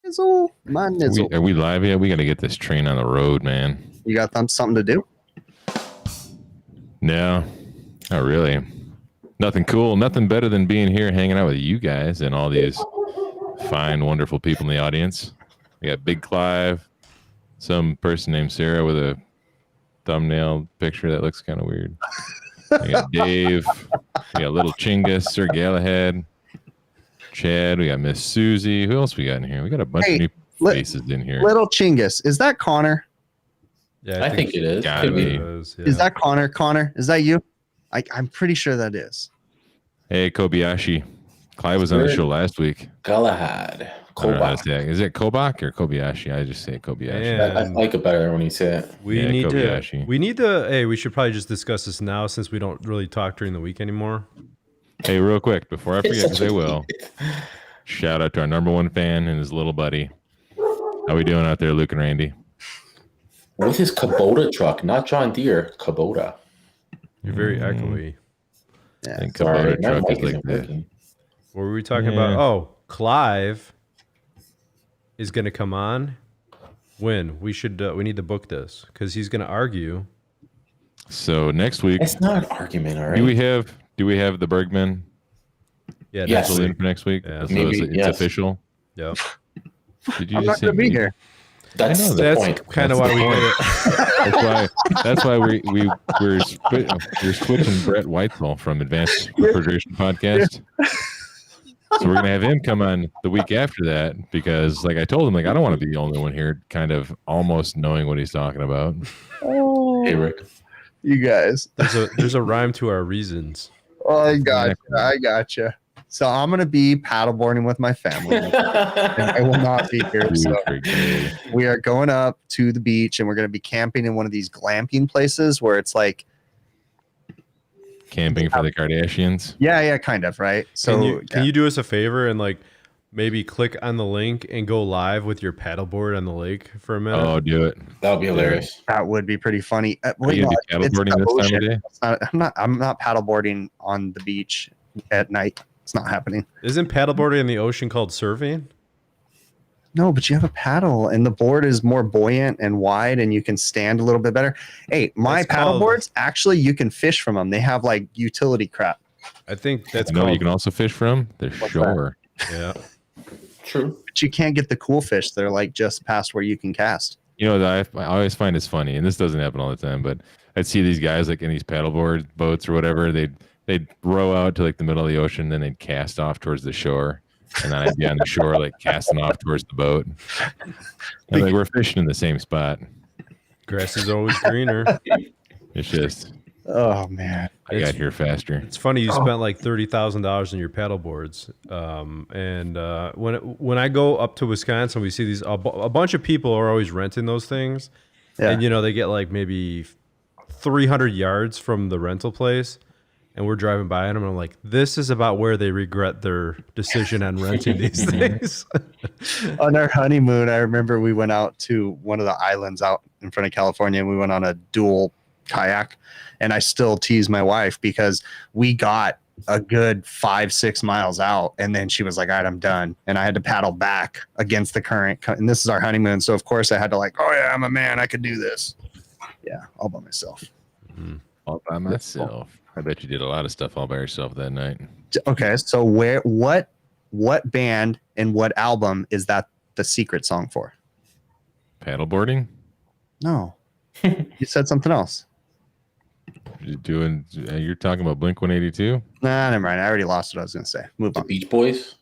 Nizzle, my nizzle. Are we live yet? We got to get this train on the road, man. You got something to do? No, not really. Nothing cool. Nothing better than being here hanging out with you guys and all these fine, wonderful people in the audience. We got Big Clive, some person named Sarah with a thumbnail picture that looks kind of weird. We got Dave. We got Little Chingus, Sir Galahad, Chad. We got Miss Susie. Who else we got in here? We got a bunch of new faces in here. Little Chingus. Is that Connor? Yeah, I think it is. Gotta be. Is that Connor? Connor, is that you? I'm pretty sure that is. Hey, Kobayashi. Clive was on the show last week. Galahad. I don't know how to say it. Is it Kobach or Kobayashi? I just say Kobayashi. I like it better when you say it. We need to. Hey, we should probably just discuss this now since we don't really talk during the week anymore. Hey, real quick before I forget, because I will. Shout out to our #1 fan and his little buddy. How we doing out there, Luke and Randy? With his Kubota truck, not John Deere, Kubota. You're very echoey. Yeah, I think Kubota truck is like that. What were we talking about? Oh, Clive is going to come on. When? We need to book this because he's going to argue. So next week. It's not an argument, all right? Do we have the Bergman? Yeah, yes. In for next week. Yeah. So it's official. Yeah. Did you? I'm not going to be here. That's the point. Kind of why we did it. That's why we're switching Brett Whitesell from Advanced Refrigeration Podcast. So we're gonna have him come on the week after that because, like I told him, like I don't want to be the only one here, kind of almost knowing what he's talking about. Oh, hey Rick, you guys. There's a rhyme to our reasons. Oh, I gotcha. So I'm gonna be paddleboarding with my family. And I will not be here. So we are going up to the beach and we're gonna be camping in one of these glamping places where it's like camping for the Kardashians. Yeah, kind of, right? So can you do us a favor and like maybe click on the link and go live with your paddleboard on the lake for a minute? Oh, do it. That would be hilarious. That would be pretty funny. Are you paddleboarding this time of day? I'm not paddleboarding on the beach at night. It's not happening. Isn't paddleboarding in the ocean called surfing? No, but you have a paddle and the board is more buoyant and wide and you can stand a little bit better. Hey, my paddle boards, actually, you can fish from them. They have like utility crap. I think that's called. You can also fish from? They're shore. Yeah. True. But you can't get the cool fish. They're like just past where you can cast. You know, I always find it's funny, and this doesn't happen all the time, but I'd see these guys like in these paddleboard boats or whatever. They'd row out to like the middle of the ocean, then they'd cast off towards the shore. And then I'd be on the shore, like casting off towards the boat. And like we're fishing in the same spot. Grass is always greener. It's just, oh man, I got here faster. It's funny you spent like $30,000 on your paddle boards. And when I go up to Wisconsin, we see these a bunch of people are always renting those things, and you know they get like maybe 300 yards from the rental place. And we're driving by them, and I'm like, this is about where they regret their decision on renting these things. On our honeymoon, I remember we went out to one of the islands out in front of California, and we went on a dual kayak. And I still tease my wife because we got a good 5-6 miles out, and then she was like, all right, I'm done. And I had to paddle back against the current. And this is our honeymoon. So, of course, I had to like, oh, yeah, I'm a man. I could do this. Yeah, all by myself. Mm-hmm. All by myself. I bet you did a lot of stuff all by yourself that night. Okay, so what band and what album is that the secret song for? Paddleboarding? No. You said something else. You're talking about Blink-182? Nah, never mind. I already lost what I was going to say. Move on. The Beach Boys?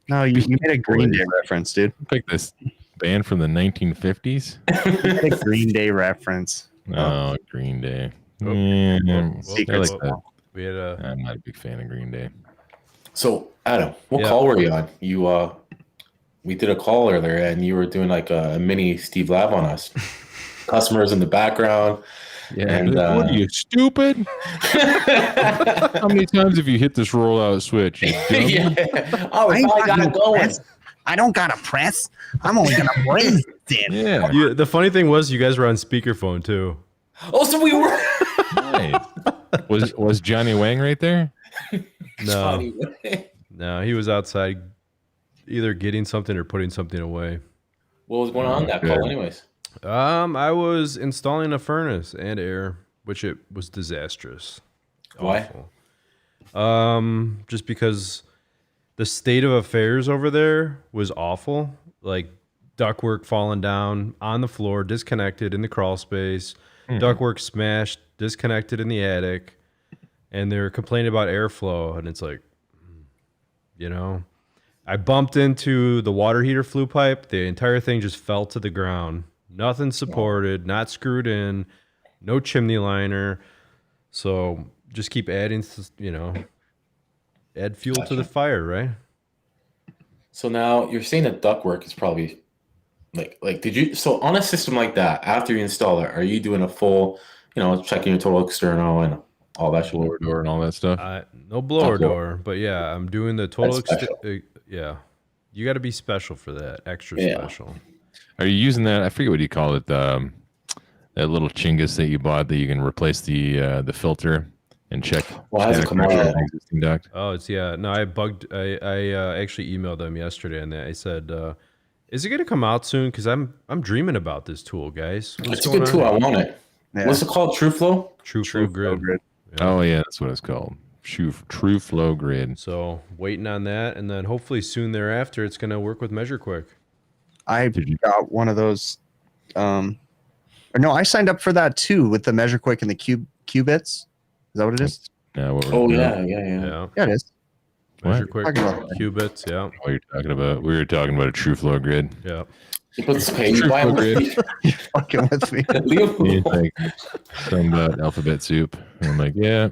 No, you made a Green Day reference, dude. Like this band from the 1950s? You made a Green Day reference. Oh, Green Day. Oh. Yeah, we had I'm not a big fan of Green Day. So, Adam, what call were you on? We did a call earlier, and you were doing like a mini Steve Lab on us. Customers in the background. Yeah, and what are you, stupid? How many times have you hit this rollout switch? Oh, I got it going. I don't got to press. I'm only going to raise it in. Yeah. The funny thing was, you guys were on speakerphone too. Oh, so we were. Nice. Was Johnny Wang right there? No, he was outside either getting something or putting something away. What was going on that call anyways? I was installing a furnace and air, which it was disastrous. Why? Awful. Just because the state of affairs over there was awful. Like ductwork falling down on the floor, disconnected in the crawl space. Ductwork smashed, disconnected in the attic, and they're complaining about airflow. And it's like, you know, I bumped into the water heater flue pipe. The entire thing just fell to the ground. Nothing supported, not screwed in, no chimney liner. So just keep adding, you know, add fuel to the fire, right? So now you're saying that ductwork is probably did you, so on a system like that, after you install it, are you doing a full, checking your total external and all that shit? Blower door and all that stuff. No blower Not blower. door, but yeah, I'm doing the total. That's special. Yeah, you got to be special for that. Extra Yeah. special. Are you using that? I forget what you call it. That little chingus that you bought that you can replace the filter and check. Well, it hasn't come out pressure yet. on the existing duct. Oh, it's No, I actually emailed them yesterday, and I said, "Is it going to come out soon? Because I'm dreaming about this tool, guys. It's a good tool. I want it. Yeah. What's it called? TrueFlow? TrueFlow Grid. Yeah. Oh yeah, that's what it's called. True Flow Grid. So waiting on that, and then hopefully soon thereafter, it's going to work with MeasureQuick. I got one of those. Or no, I signed up for that too with the MeasureQuick and the qubits. Is that what it is? Yeah. What we're Oh, doing. Yeah. Yeah, it is. What? MeasureQuick, Talking about that. qubits. Yeah. What you're talking about? We were talking about a True Flow Grid. Yeah. You put this page. You buy them with You're fucking with me. He's like something about alphabet soup. And I'm like, yeah,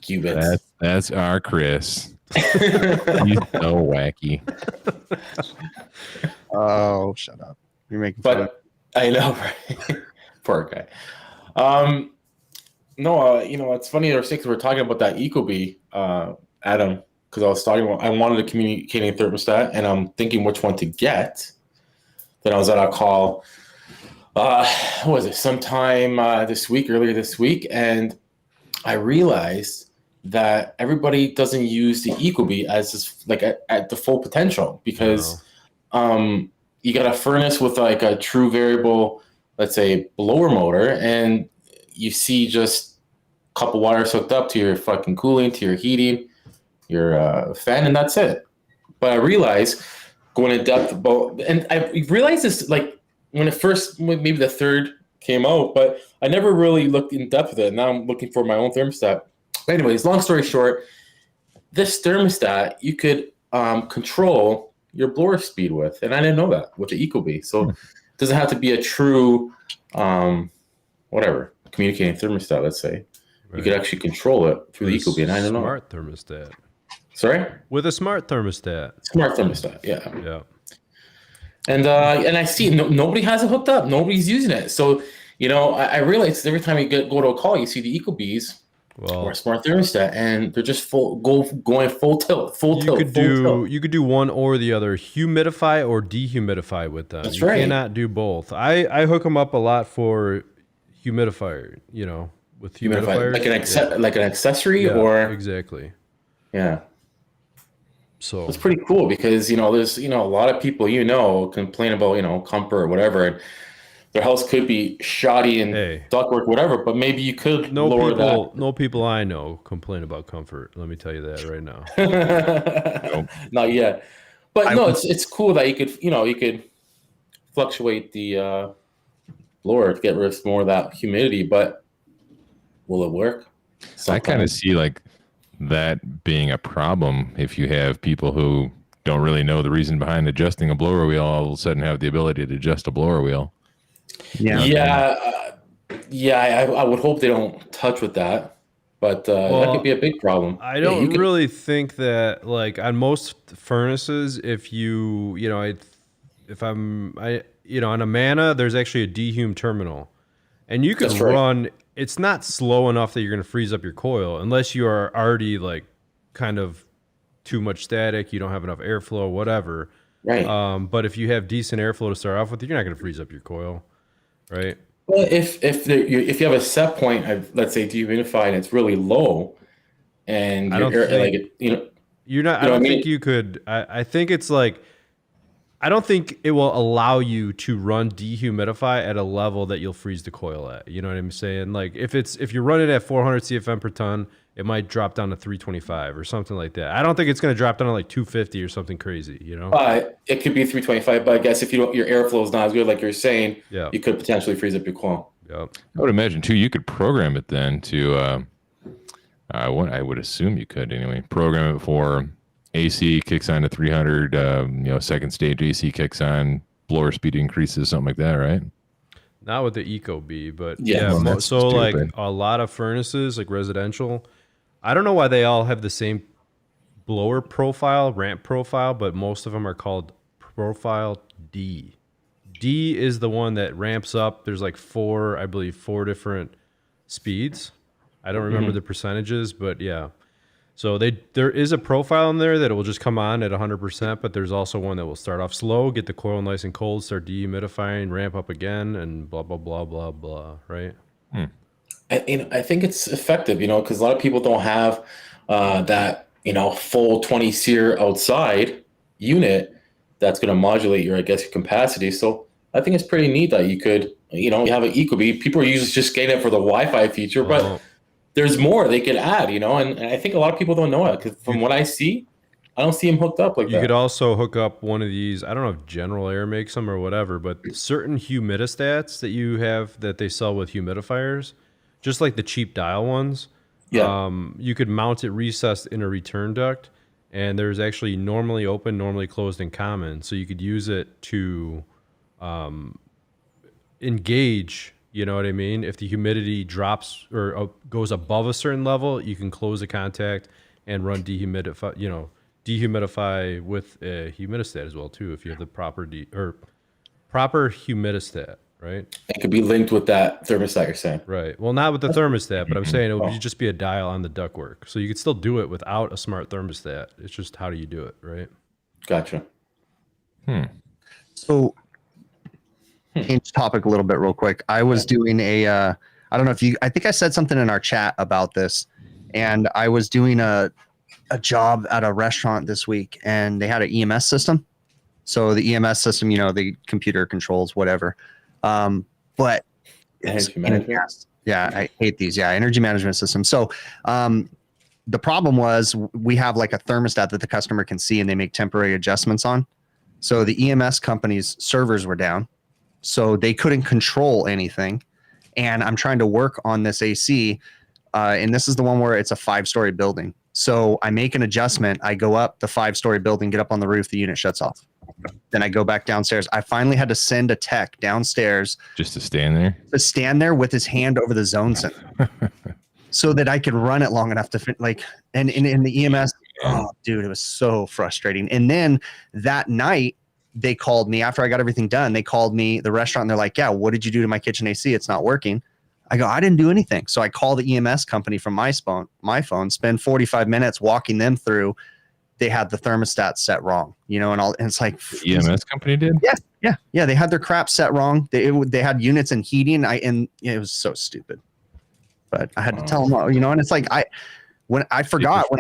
qubits. that's our Chris. He's so wacky. Oh, shut up. You're making fun of But I know, right? Poor guy. No, it's funny because we're talking about that Ecobee, Adam, because I wanted a communicating thermostat, and I'm thinking which one to get. Then I was at a call, what was it, sometime earlier this week, and I realized that everybody doesn't use the Ecobee as at the full potential, because you got a furnace with like a true variable, let's say, blower motor, and you see just a couple wires hooked up to your fucking cooling, to your heating, your fan, and that's it. But I realized going in depth about, and I realized this like when maybe the third came out, but I never really looked in depth with it. Now I'm looking for my own thermostat. But anyways, long story short, this thermostat you could control your blower speed with, and I didn't know that with the Ecobee. So it doesn't have to be a true communicating thermostat, let's say. Right. You could actually control it through the Ecobee, and I don't know. Smart thermostat. Sorry? With a smart thermostat. Smart thermostat, yeah. Yeah. And I see nobody has it hooked up. Nobody's using it. So, I realize every time you go to a call, you see the Ecobees or a smart thermostat, and they're just going full tilt. You could do one or the other, humidify or dehumidify with them. That's you right. cannot do both. I hook them up a lot for humidifier, with humidifiers. Like an accessory, yeah, or exactly. Yeah. So it's pretty cool because there's a lot of people complain about comfort or whatever, and their house could be shoddy and ductwork, whatever, but maybe you could lower that. No people I know complain about comfort. Let me tell you that right now. Nope. Not yet, but it's cool that you could fluctuate the blower to get rid of more of that humidity. But will it work? I kind of see like that being a problem if you have people who don't really know the reason behind adjusting a blower wheel, all of a sudden have the ability to adjust a blower wheel. I would hope they don't touch with that, but that could be a big problem. I don't really think that, like, on most furnaces, if on a Mana, there's actually a dehume terminal, and you can run. It's not slow enough that you're going to freeze up your coil unless you are already like kind of too much static. You don't have enough airflow, whatever. Right. But if you have decent airflow to start off with, you're not going to freeze up your coil, right? Well, if you have a set point of, let's say, dehumidify, and it's really low, and you're not. I don't think you could. I think it's like, I don't think it will allow you to run dehumidify at a level that you'll freeze the coil at. You know what I'm saying? Like if you're running at 400 CFM per ton, it might drop down to 325 or something like that. I don't think it's going to drop down to like 250 or something crazy, It could be 325, but I guess if your airflow is not as good, like you're saying, you could potentially freeze up your coil. Yep. I would imagine too, you could program it then to, I would assume you could anyway, program it for AC kicks on to 300, second stage AC kicks on, blower speed increases, something like that, right? Not with the Ecobee, but so like a lot of furnaces, like residential, I don't know why they all have the same blower profile, ramp profile, but most of them are called profile D. D is the one that ramps up. There's like four different speeds. I don't remember the percentages, but yeah. So there is a profile in there that will just come on at 100%, but there's also one that will start off slow, get the coil nice and cold, start dehumidifying, ramp up again, and blah, blah, blah, blah, blah, right? I think it's effective, because a lot of people don't have that, full 20 SEER outside unit that's going to modulate your capacity. So I think it's pretty neat that you could, you have an Ecobee. People are usually just getting it for the Wi-Fi feature, but there's more they could add, and I think a lot of people don't know it, because from what I see, I don't see them hooked up like that. You could also hook up one of these. I don't know if General Air makes them or whatever, but certain humidistats that you have that they sell with humidifiers, just like the cheap dial ones, you could mount it recessed in a return duct, and there's actually normally open, normally closed, and common. So you could use it to engage. You know what I mean? If the humidity drops or goes above a certain level, you can close the contact and run dehumidify with a humidistat as well too, if you have the proper humidistat, right? It could be linked with that thermostat you're saying. Right. Well, not with the thermostat, but I'm saying it would just be a dial on the ductwork. So you could still do it without a smart thermostat. It's just how do you do it, right? Gotcha. So change topic a little bit real quick. I was doing I don't know if I think I said something in our chat about this, and I was doing a job at a restaurant this week, and they had an EMS system. So the EMS system, the computer controls whatever. But energy management. Yeah, I hate these. Yeah, energy management system. So the problem was we have like a thermostat that the customer can see, and they make temporary adjustments on. So the EMS company's servers were down, so they couldn't control anything. And I'm trying to work on this AC, and this is the one where it's a 5-story building. So I make an adjustment. I go up the 5-story building, get up on the roof, the unit shuts off. Then I go back downstairs. I finally had to send a tech downstairs just to stand there with his hand over the zone center so that I could run it long enough to and in the EMS. Oh, dude, it was so frustrating. And then that night they called me after I got everything done. They called me, the restaurant, and they're like, yeah, what did you do to my kitchen AC? It's not working. I go, I didn't do anything. So I call the EMS company from my phone, spend 45 minutes walking them through. They had the thermostat set wrong, and it's like the EMS company did. Yeah. They had their crap set wrong. They had units and heating. It was so stupid, but I had to tell them, and it's like, when I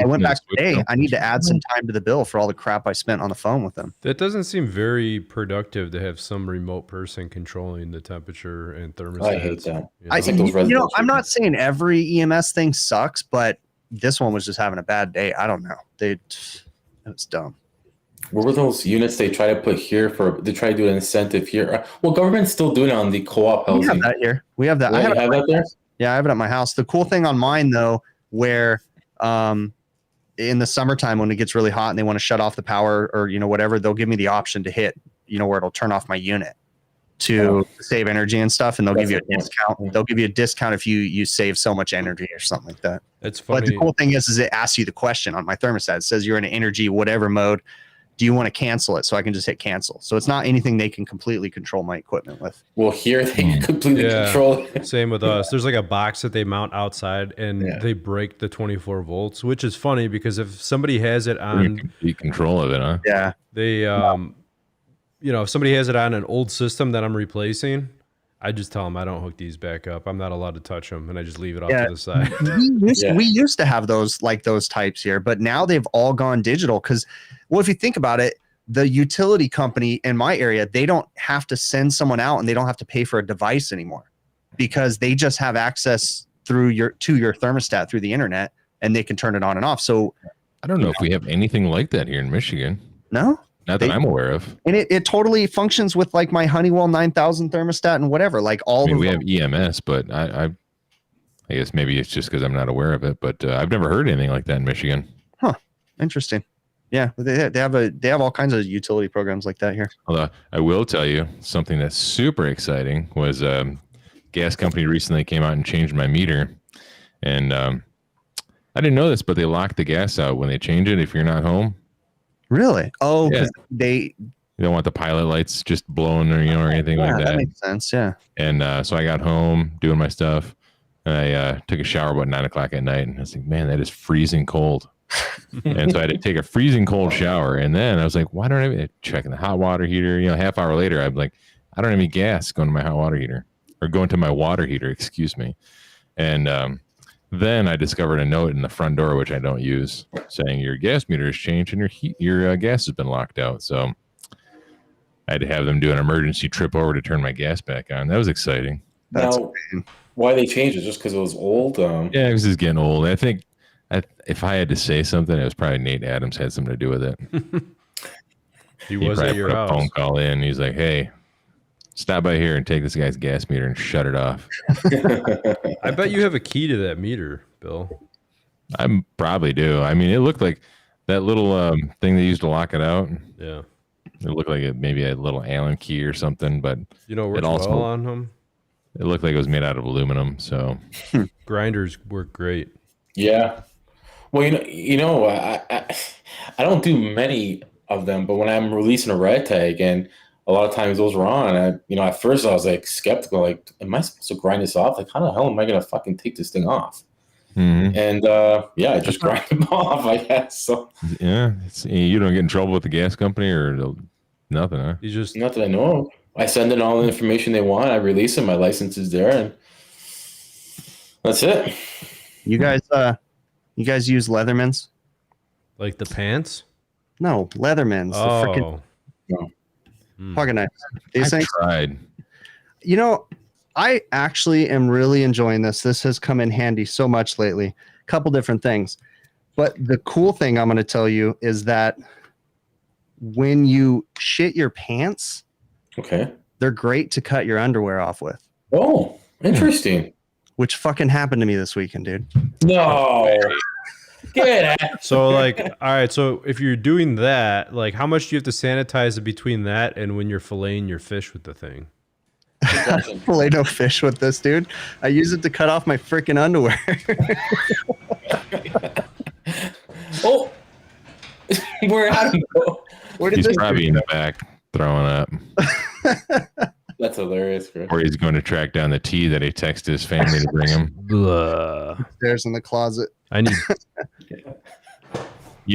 went back today, I need to add some time to the bill for all the crap I spent on the phone with them. That doesn't seem very productive to have some remote person controlling the temperature and thermostat. I hate that. I'm not saying every EMS thing sucks, but this one was just having a bad day. I don't know. It was dumb. What were those units they try to put here they try to do an incentive here? Well, government's still doing it on the co-op housing. We have that here. We have that. I have that there? Yeah, I have it at my house. The cool thing on mine, though, where in the summertime when it gets really hot and they want to shut off the power or whatever, they'll give me the option to hit where it'll turn off my unit to save energy and stuff, and they'll give you a discount. They'll give you a discount if you save so much energy or something like that. That's funny. But the cool thing is it asks you the question on my thermostat. It says you're in an energy whatever mode. Do you want to cancel it? So I can just hit cancel. So it's not anything they can completely control my equipment with. Well, here they can completely control it. Same with us. There's like a box that they mount outside, and they break the 24 volts, which is funny because if somebody has it on complete control of it, huh? Yeah. They if somebody has it on an old system that I'm replacing, I just tell them I don't hook these back up. I'm not allowed to touch them, and I just leave it off to the side. We used to have those types here, but now they've all gone digital because, well, if you think about it, the utility company in my area, they don't have to send someone out and they don't have to pay for a device anymore because they just have access to your thermostat through the internet, and they can turn it on and off. So I don't know if we have anything like that here in Michigan. No? Not that I'm aware of. And it totally functions with like my Honeywell 9000 thermostat and whatever. Like we have EMS, but I guess maybe it's just because I'm not aware of it. But I've never heard anything like that in Michigan. Huh? Interesting. Yeah, they have all kinds of utility programs like that here. Although I will tell you something that's super exciting was gas company recently came out and changed my meter, and I didn't know this, but they lock the gas out when they change it if you're not home. Really? Oh, Yeah. because they You don't want the pilot lights just blowing or anything like that. That makes sense. Yeah. And so I got home doing my stuff, and I took a shower about 9 o'clock at night, and I was like, man, that is freezing cold. And so I had to take a freezing cold shower, and then I was like, why don't I have checking the hot water heater? Half hour later, I'm like, I don't have any gas going to my hot water heater or going to my water heater, excuse me. And then I discovered a note in the front door, which I don't use, saying your gas meter has changed and your gas has been locked out. So I had to have them do an emergency trip over to turn my gas back on. That was exciting. Now, why they changed it? Just because it was old? Yeah, it was just getting old. I think if I had to say something, it was probably Nate Adams had something to do with it. He was at your house. Phone call in. He's like, hey, stop by here and take this guy's gas meter and shut it off. I bet you have a key to that meter, Bill. I probably do. I mean, it looked like that little thing they used to lock it out. Yeah. It looked like maybe a little Allen key or something, but it works well on them. It looked like it was made out of aluminum. So grinders work great. Yeah. Well, I don't do many of them, but when I'm releasing a red tag, and a lot of times those are on, at first I was like skeptical, like, am I supposed to grind this off? Like, how the hell am I going to fucking take this thing off? Mm-hmm. And I just grind them off, I guess. So yeah, you don't get in trouble with the gas company or nothing, huh? You just not that I know of. I send in all the information they want. I release them. My license is there, and that's it. You guys use Leathermans? Like the pants? No, Leathermans. Oh, fucking nice. These things. Tried. I actually am really enjoying this. This has come in handy so much lately. A couple different things. But the cool thing I'm going to tell you is that when you shit your pants, okay, they're great to cut your underwear off with. Oh, interesting. Which fucking happened to me this weekend, dude. No. Get out. So all right. So if you're doing that, how much do you have to sanitize it between that and when you're filleting your fish with the thing? Fillet no fish with this, dude. I use it to cut off my freaking underwear. Oh, where Adam go? Where did He's this probably in the back throwing up. That's hilarious, Chris. Or he's going to track down the tea that he texted his family to bring him. There's in the closet. I need.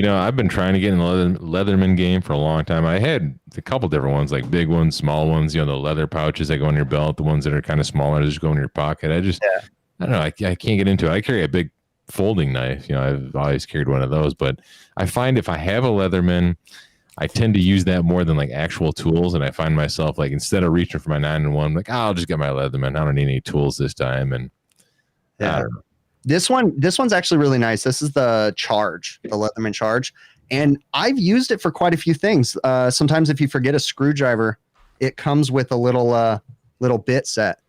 I've been trying to get in the Leatherman game for a long time. I had a couple different ones, like big ones, small ones, the leather pouches that go in your belt, the ones that are kind of smaller, just go in your pocket. I don't know. I can't get into it. I carry a big folding knife. I've always carried one of those, but I find if I have a Leatherman, I tend to use that more than actual tools. And I find myself instead of reaching for my 9-in-1, I'll just get my Leatherman. I don't need any tools this time. And I don't know. This one's actually really nice. This is the Charge, the Leatherman Charge. And I've used it for quite a few things. Sometimes if you forget a screwdriver, it comes with a little bit set.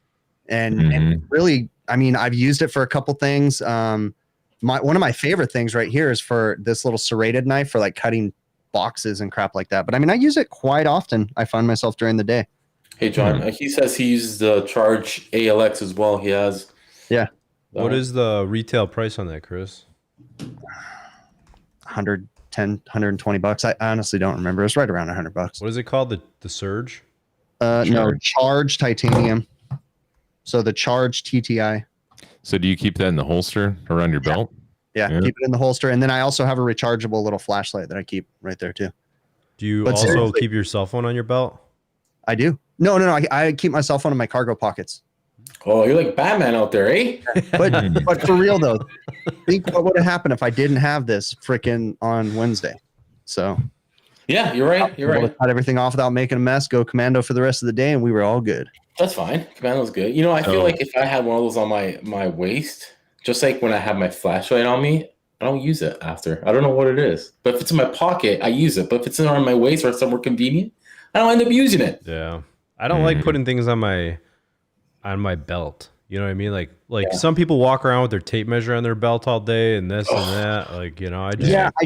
And really, I've used it for a couple things. One of my favorite things right here is for this little serrated knife for cutting boxes and crap like that. But I use it quite often. I find myself during the day. Hey, John, he says he uses the Charge ALX as well. He has. Yeah. What is the retail price on that, Chris? $110, $120. I honestly don't remember. It's right around $100. What is it called? The Surge? No, Charge Titanium. So the Charge TTI. So do you keep that in the holster around your belt? Yeah, keep it in the holster. And then I also have a rechargeable little flashlight that I keep right there too. Do you also keep your cell phone on your belt? I do. No. I keep my cell phone in my cargo pockets. Oh, you're like Batman out there, eh? But for real though, think what would have happened if I didn't have this freaking on Wednesday. So yeah, you're right. You're right. Cut everything off without making a mess, go commando for the rest of the day, and we were all good. That's fine. Commando's good. I feel like if I had one of those on my waist, just like when I have my flashlight on me, I don't use it after. I don't know what it is. But if it's in my pocket, I use it. But if it's on my waist or somewhere convenient, I don't end up using it. Yeah. I don't like putting things on my belt. You know what I mean? Like some people walk around with their tape measure on their belt all day and this and that. I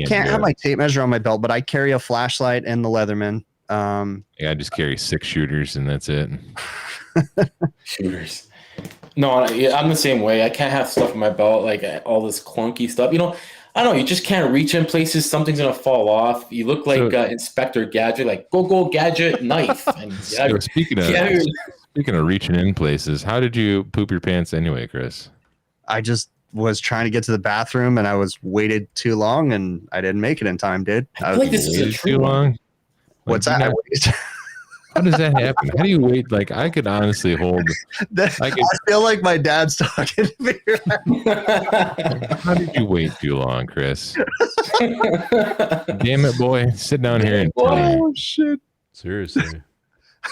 can't have my tape measure on my belt, but I carry a flashlight and the Leatherman. I just carry 6 shooters and that's it. Shooters. No, I'm the same way. I can't have stuff in my belt, like all this clunky stuff. I don't know. You just can't reach in places. Something's gonna fall off. You look like Inspector Gadget, like go Gadget knife. And so speaking of reaching in places, how did you poop your pants anyway, Chris? I just was trying to get to the bathroom and I was waited too long and I didn't make it in time, dude. I feel like this is too long. What's that? How does that happen? How do you wait? Like, I could honestly hold. I feel like my dad's talking to me. How did you wait too long, Chris? Damn it, boy. Sit down here and tell me. Oh, shit. Seriously.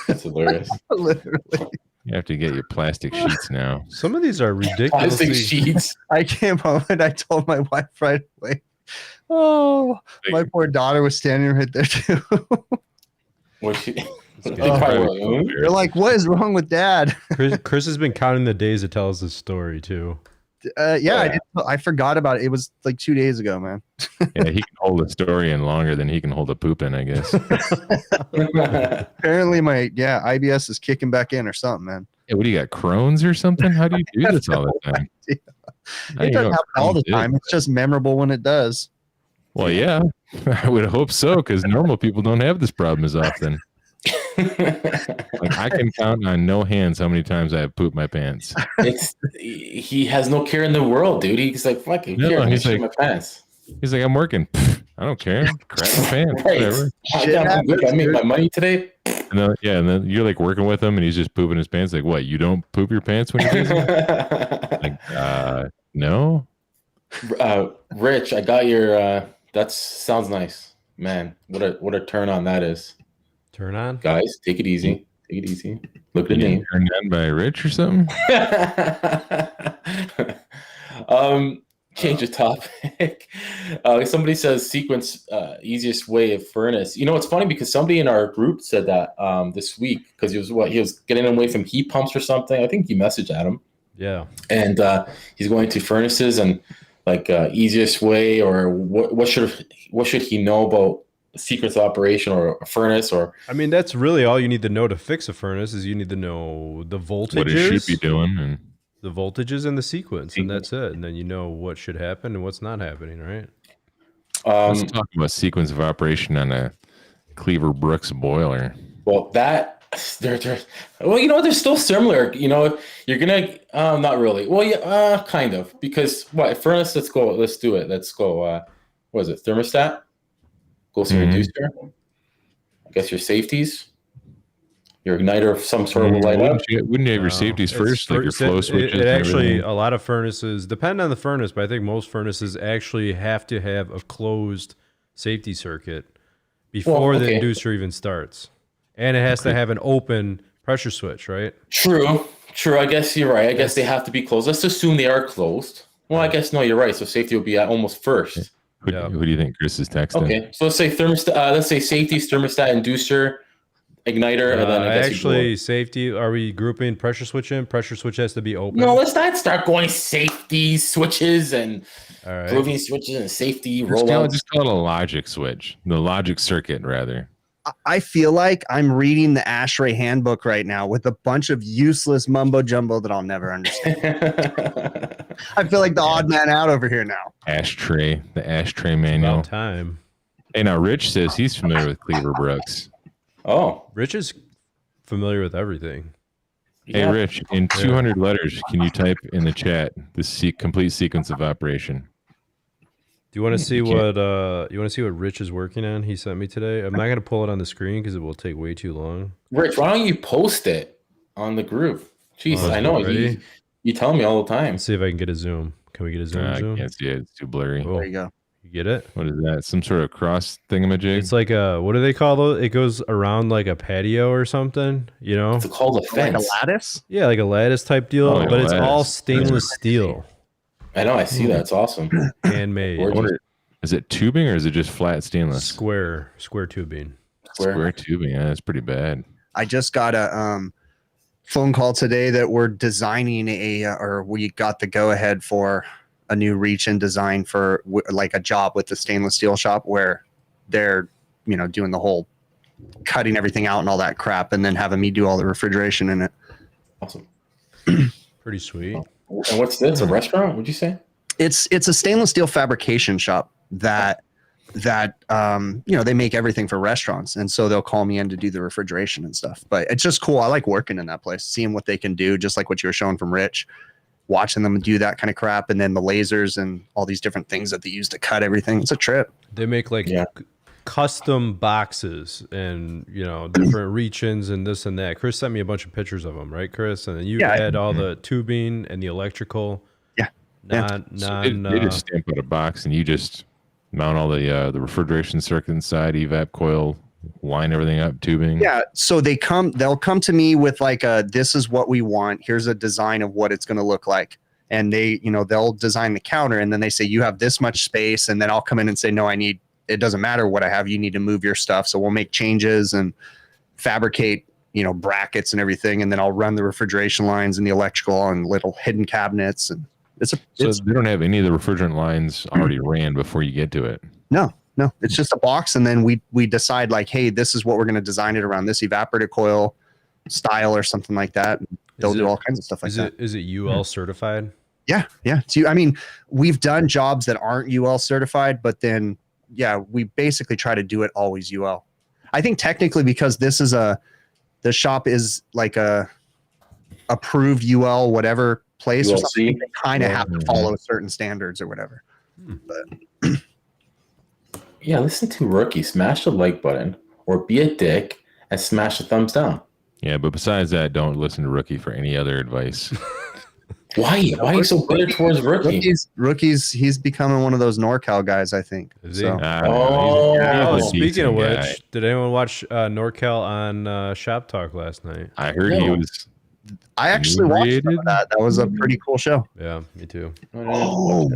That's hilarious. Literally. You have to get your plastic sheets now. Some of these are ridiculous. Plastic sheets. I came home and I told my wife right away. Oh, my poor daughter was standing right there, too. You're like, what is wrong with Dad? Chris has been counting the days to tell us this story too. I forgot about it. It was like 2 days ago, man. Yeah, he can hold a story in longer than he can hold a poop in, I guess. Apparently, my IBS is kicking back in or something, man. Yeah, what do you got, Crohn's or something? How do you do this all the time? It doesn't happen all the time. It's just memorable when it does. Well, yeah, I would hope so, because normal people don't have this problem as often. Like, I can count on no hands how many times I have pooped my pants. He has no care in the world, dude. He's like, fucking care. He's like, my pants. He's like, I'm working. I don't care. Crap my pants. Right. Whatever. I made my money today. And then you're like working with him, and he's just pooping his pants. Like, what? You don't poop your pants when you're busy? Like, no. Rich, I got your. That sounds nice, man. What a turn on that is. Turn on, guys. Take it easy. Take it easy. Look at the name. Turned on by Rich or something. Change the topic. Somebody says sequence easiest way of furnace. It's funny because somebody in our group said that this week because he was getting away from heat pumps or something. I think you messaged Adam. Yeah. And he's going to furnaces and like easiest way or what should he know about secrets of operation or a furnace or I mean that's really all you need to know to fix a furnace is you need to know the voltages, what it should be doing, and the voltages and the sequence, and that's it. And then you know what should happen and what's not happening, right? Let's talk about sequence of operation on a Cleaver Brooks boiler. Well, they're they're still similar. You're gonna not really. Well, yeah, kind of because furnace. Let's go. Let's do it. Let's go. What is it? Thermostat. Goes to reducer. I guess your safeties. Your igniter of some sort of light up. Wouldn't you have your safeties first, like your flow switches? It actually, a lot of furnaces depend on the furnace, but I think most furnaces actually have to have a closed safety circuit before the inducer even starts, and it has to have an open pressure switch, right? True. I guess you're right. I guess they have to be closed. Let's assume they are closed. Well, I guess no, you're right. So safety will be at almost first. Who do you think Chris is texting? Okay, so let's say thermostat. Let's say safeties, thermostat, inducer, igniter, and then I guess safety. Are we grouping pressure switch in? Pressure switch has to be open. No, let's not start going safety switches and grooving switches and safety rollouts. Just call it a logic switch, the logic circuit, rather. I feel like I'm reading the ASHRAE handbook right now with a bunch of useless mumbo jumbo that I'll never understand. I feel like the odd man out over here now. The ashtray manual. About time. Hey, now Rich says he's familiar with Cleaver Brooks. Oh, Rich is familiar with everything. Hey, Rich, in 200 letters, can you type in the chat the complete sequence of operation? Do you want to see what Rich is working on? He sent me today. I'm not going to pull it on the screen because it will take way too long. Rich, why don't you post it on the group? Jeez, I know you tell me all the time. Let's see if I can get a zoom. Can we get a zoom? I can't see it. It's too blurry. There you go. You get it? What is that? Some sort of cross thingamajig? It's like what do they call those? It goes around like a patio or something, It's called a fence. Like a lattice? Yeah, like a lattice type deal, but it's all stainless steel. I know, I see that. It's awesome. Handmade. Is it tubing or is it just flat stainless? Square tubing. Square tubing. Yeah, that's pretty bad. I just got a phone call today that we're designing we got the go ahead for a new reach and design for like a job with the stainless steel shop where they're, doing the whole cutting everything out and all that crap and then having me do all the refrigeration in it. Awesome. Pretty Pretty sweet. And what's this? A restaurant? What'd you say? It's a stainless steel fabrication shop that they make everything for restaurants, and so they'll call me in to do the refrigeration and stuff. But it's just cool. I like working in that place, seeing what they can do, just like what you were showing from Rich, watching them do that kind of crap, and then the lasers and all these different things that they use to cut everything. It's a trip. They make custom boxes and different reach-ins and this and that. Chris sent me a bunch of pictures of them, right, Chris? And then you had all the tubing and the electrical. So they just stamp out a box, and you just mount all the refrigeration circuit inside, evap coil, line everything up, tubing. Yeah. So they'll come to me with like this is what we want. Here's a design of what it's going to look like. And they'll design the counter, and then they say, you have this much space. And then I'll come in and say, no, it doesn't matter what I have. You need to move your stuff. So we'll make changes and fabricate, brackets and everything. And then I'll run the refrigeration lines and the electrical and little hidden cabinets. And so they don't have any of the refrigerant lines already ran before you get to it. No, it's just a box. And then we decide like, hey, this is what we're going to design it around, this evaporator coil style or something like that. They'll do all kinds of stuff like that. Is it UL certified? Yeah. We've done jobs that aren't UL certified, but then, we basically try to do it always UL. I think technically because the shop is like a approved UL whatever place or something, they kind of have to follow certain standards or whatever. But listen to Rookie. Smash the like button or be a dick and smash the thumbs down. Yeah, but besides that, don't listen to Rookie for any other advice. Why are you so bitter towards Rookie? Rookies, he's becoming one of those NorCal guys, I think. Is he? So. Speaking of which, did anyone watch NorCal on Shop Talk last night? I heard he was. I actually watched some of that. That was a pretty cool show. Yeah, me too. Oh,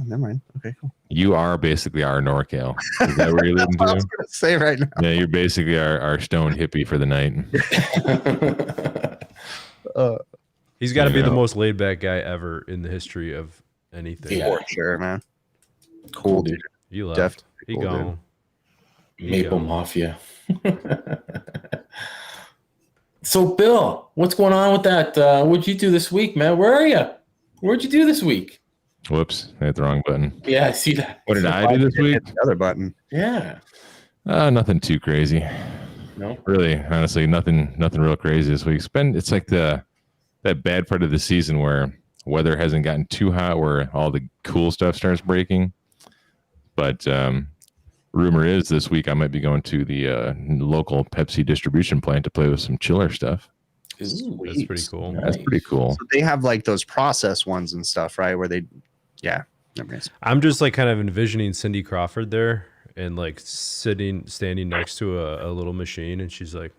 never mind. Okay, cool. You are basically our NorCal. Is that where you're living to? I was going to say right now. Yeah, you're basically our stone hippie for the night. He's got to be the most laid back guy ever in the history of anything. Yeah. For sure, man. Cool, dude. He left. Definitely He cool, gone. Maple Mafia. So, Bill, what's going on with that? What'd you do this week, man? Where are you? What'd you do this week? Whoops, I hit the wrong button. Yeah, I see that. What did I do this week? The other button. Yeah. Nothing too crazy. No. Really, honestly, nothing real crazy this week. It's like that bad part of the season where weather hasn't gotten too hot, where all the cool stuff starts breaking. But rumor is this week I might be going to the local Pepsi distribution plant to play with some chiller stuff. That's pretty cool. That's pretty cool. So they have like those process ones and stuff, right? Where they, I'm just like kind of envisioning Cindy Crawford there and like standing next to a little machine, and she's like,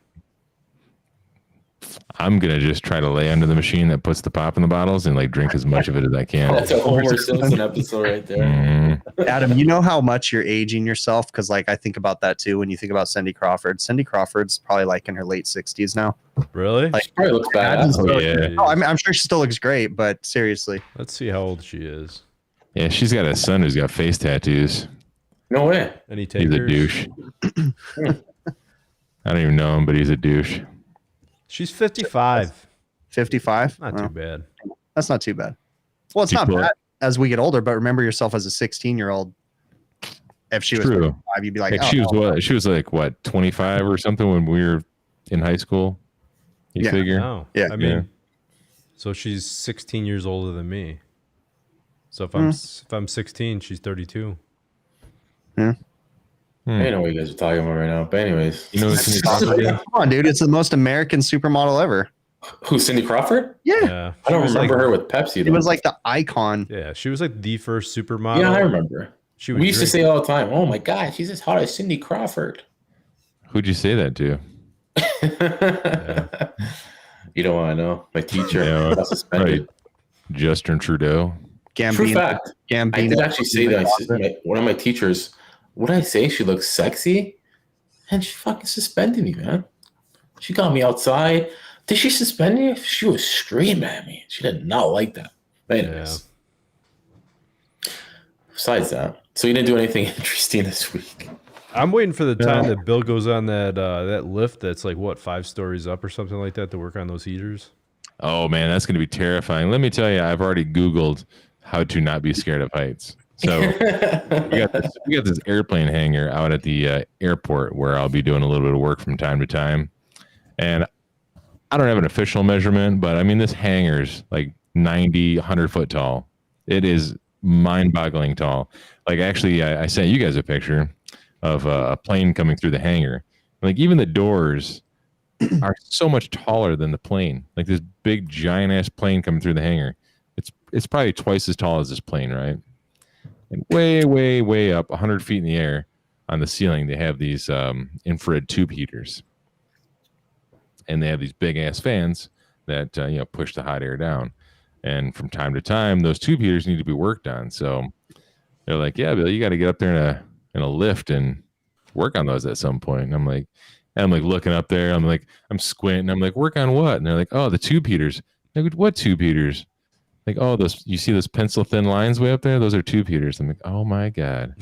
I'm gonna just try to lay under the machine that puts the pop in the bottles and like drink as much of it as I can. That's a Homer Simpson episode right there. Adam, you know how much you're aging yourself? Because like I think about that too when you think about Cindy Crawford. Cindy Crawford's probably like in her late 60s now. Really? Like, She probably looks bad. Yeah. Oh, I'm sure she still looks great, but seriously. Let's see how old she is. Yeah, she's got a son who's got face tattoos. No way. Any takers? He's a douche. I don't even know him, but he's a douche. She's 55. 55? Not too bad. That's not too bad. Well, it's not bad as we get older, but remember yourself as a 16-year-old. If she was 55, you'd be like, she was like what, 25 or something when we were in high school? You figure? No. Yeah. I mean, so she's 16 years older than me. So if I'm 16, she's 32. Yeah. I know what you guys are talking about right now. But anyways. You know what Cindy Crawford is? Come on, dude. It's the most American supermodel ever. Who, Cindy Crawford? Yeah. I don't remember her with Pepsi. It was like the icon. Yeah, she was like the first supermodel. Yeah, I remember. We used to say all the time, oh my God, she's as hot as Cindy Crawford. Who'd you say that to? You don't want to know. My teacher got suspended. Right. Justin Trudeau. True fact. I did actually say that. One of my teachers, what did I say? She looks sexy? And she fucking suspended me, man. She got me outside. Did she suspend me? She was screaming at me. She did not like that. But anyways. Besides that, so you didn't do anything interesting this week. I'm waiting for the time that Bill goes on that lift that's like, what, 5 stories up or something like that to work on those heaters. Oh man, that's going to be terrifying. Let me tell you, I've already Googled how to not be scared of heights. So we got this airplane hangar out at the airport where I'll be doing a little bit of work from time to time. And I don't have an official measurement, but I mean, this hangar's like 90, 100 foot tall. It is mind-boggling tall. Like, actually, I sent you guys a picture of a plane coming through the hangar. Like, even the doors are so much taller than the plane. Like, this big, giant-ass plane coming through the hangar. It's probably twice as tall as this plane, right? And way, way, way up, 100 feet in the air on the ceiling, they have these infrared tube heaters. And they have these big-ass fans that, push the hot air down. And from time to time, those tube heaters need to be worked on. So they're like, yeah, Bill, you got to get up there in a lift and work on those at some point. And I'm like looking up there. I'm squinting. I'm like, work on what? And they're like, oh, the tube heaters. I'm like, what tube heaters? Like, oh, you see those pencil thin lines way up there? Those are tube heaters. I'm like, oh my God.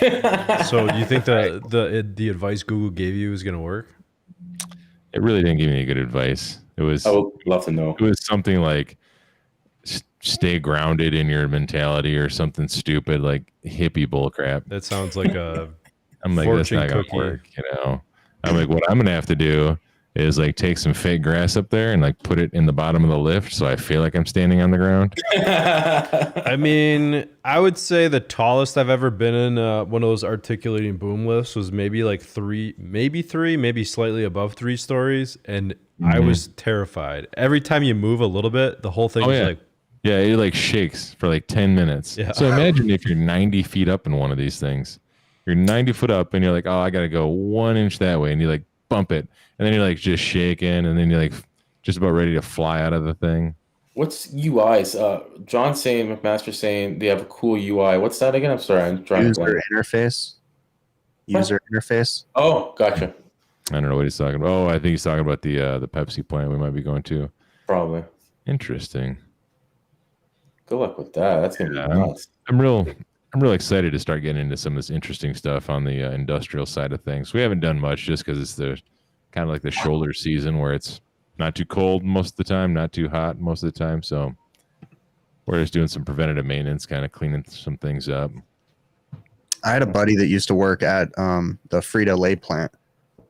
So you think the advice Google gave you is going to work? It really didn't give me any good advice. I would love to know. It was something like stay grounded in your mentality or something stupid like hippie bullcrap. That sounds like a I'm like, that's not going to work, I'm like, what I'm going to have to do is like take some fake grass up there and like put it in the bottom of the lift so I feel like I'm standing on the ground. I mean, I would say the tallest I've ever been in one of those articulating boom lifts was maybe like three, maybe slightly above 3 stories. And I was terrified. Every time you move a little bit, the whole thing is like... Yeah, it like shakes for like 10 minutes. Yeah. So imagine if you're 90 feet up in one of these things. You're 90 foot up and you're like, oh, I got to go 1 inch that way. And you like bump it. And then you're like just shaking, and then you're like just about ready to fly out of the thing. What's UIs? John saying, McMaster saying they have a cool UI. What's that again? I'm sorry, I'm trying to User interface. User interface. Oh, gotcha. I don't know what he's talking about. Oh, I think he's talking about the Pepsi plant we might be going to. Probably. Interesting. Good luck with that. That's gonna be nuts. I'm real excited to start getting into some of this interesting stuff on the industrial side of things. We haven't done much just because it's the kind of like the shoulder season where it's not too cold most of the time, not too hot most of the time. So we're just doing some preventative maintenance, kind of cleaning some things up. I had a buddy that used to work at the Frito-Lay plant,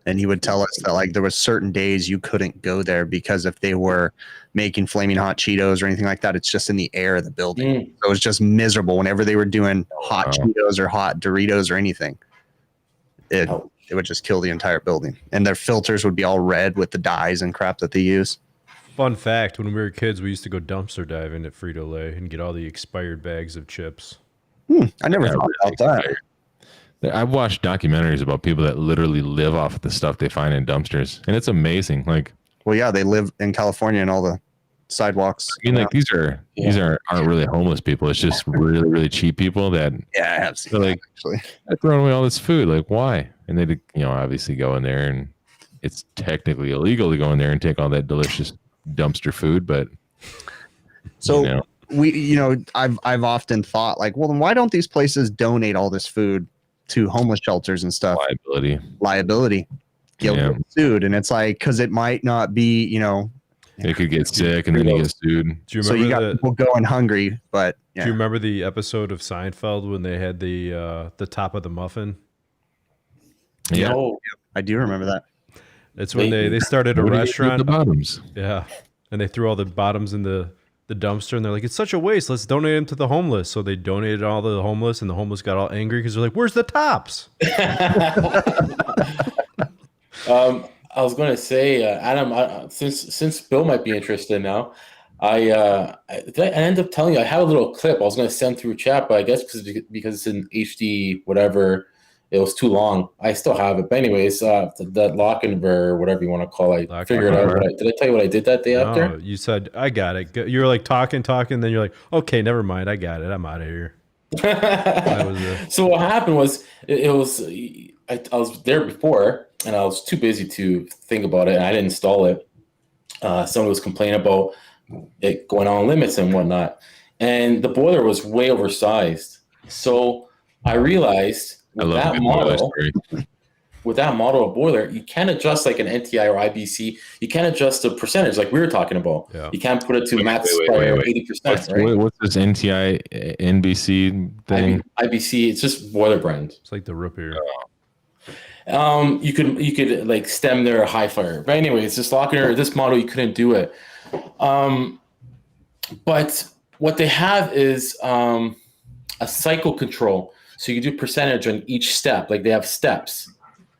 and he would tell us that like there was certain days you couldn't go there because if they were making flaming hot Cheetos or anything like that, it's just in the air of the building. So it was just miserable whenever they were doing hot Cheetos or hot Doritos or anything. It would just kill the entire building. And their filters would be all red with the dyes and crap that they use. Fun fact, when we were kids, we used to go dumpster diving at Frito-Lay and get all the expired bags of chips. I never thought about that. I've watched documentaries about people that literally live off of the stuff they find in dumpsters. And it's amazing. Like, well, yeah, they live in California and all the sidewalks. I mean, like these aren't really homeless people. It's just really, really cheap people that I have seen that, actually. They're throwing away all this food. Like, why? And they, obviously go in there, and it's technically illegal to go in there and take all that delicious dumpster food. But so I've often thought like, well, then why don't these places donate all this food to homeless shelters and stuff? Liability. Get sued, and it's like because it might not be, It could get sick and then you get sued. So you got people going hungry, but do you remember the episode of Seinfeld when they had the top of the muffin? Yeah, I do remember that. It's when they started a restaurant. The bottoms. Yeah, and they threw all the bottoms in the dumpster, and they're like, it's such a waste. Let's donate them to the homeless. So they donated all to the homeless, and the homeless got all angry because they're like, where's the tops? I was going to say, Adam, since Bill might be interested now, I ended up telling you I had a little clip I was going to send through chat, but I guess because it's in HD, whatever, it was too long. I still have it. But anyways, that lock-in or whatever you want to call it, I figured out. Did I tell you what I did that day after? You said, I got it. You were like talking, then you're like, okay, never mind. I got it. I'm out of here. So what happened was, I was there before, and I was too busy to think about it, and I didn't install it. Someone was complaining about it going on limits and whatnot, and the boiler was way oversized. So I realized with that model, with that model of boiler, you can't adjust like an NTI or IBC. You can't adjust the percentage like we were talking about. Yeah. You can't put it to max wait. 80%, right? What's this NTI NBC thing? IBC, it's just boiler brand. It's like the root beer. You could like stem their high fire. But anyways, this model, you couldn't do it. But what they have is a cycle control. So you can do percentage on each step. Like they have steps.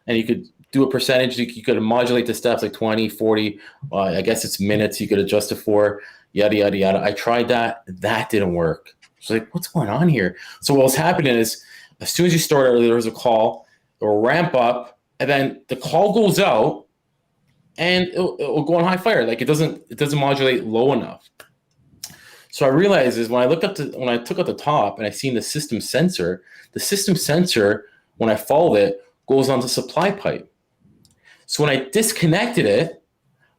And you could do a percentage. You could modulate the steps like 20, 40. I guess it's minutes you could adjust it for. Yada, yada, yada. I tried that. That didn't work. So like, what's going on here? So what was happening is as soon as you start early, there was a call. It will ramp up. And then the call goes out. And it'll go on high fire. Like it doesn't modulate low enough. So I realized is when I took out the top and I seen the system sensor, when I followed it, goes on the supply pipe. So when I disconnected it,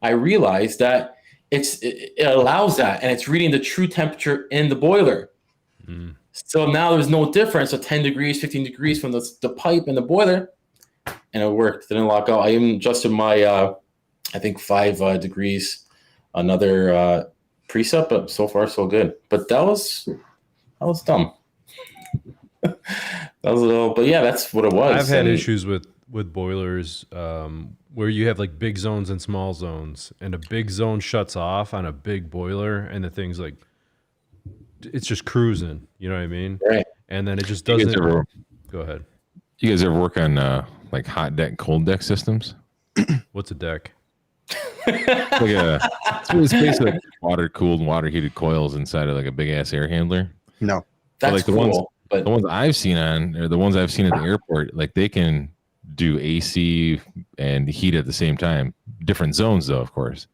I realized that it allows that, and it's reading the true temperature in the boiler. So now there's no difference of 10 degrees, 15 degrees from the pipe and the boiler, and it worked. Didn't lock out. I even adjusted my, I think 5 degrees, another preset, but so far so good. But that was dumb. That was a little, but yeah, that's what it was. I've had issues with boilers where you have like big zones and small zones, and a big zone shuts off on a big boiler, and the thing's like, it's just cruising. You know what I mean? Right. And then it just doesn't. Go ahead. You guys ever work on like hot deck, cold deck systems? What's a deck? It's basically like water cooled, water heated coils inside of like a big ass air handler. No, that's like cool. The ones I've seen at the airport, like they can do AC and heat at the same time. Different zones though, of course.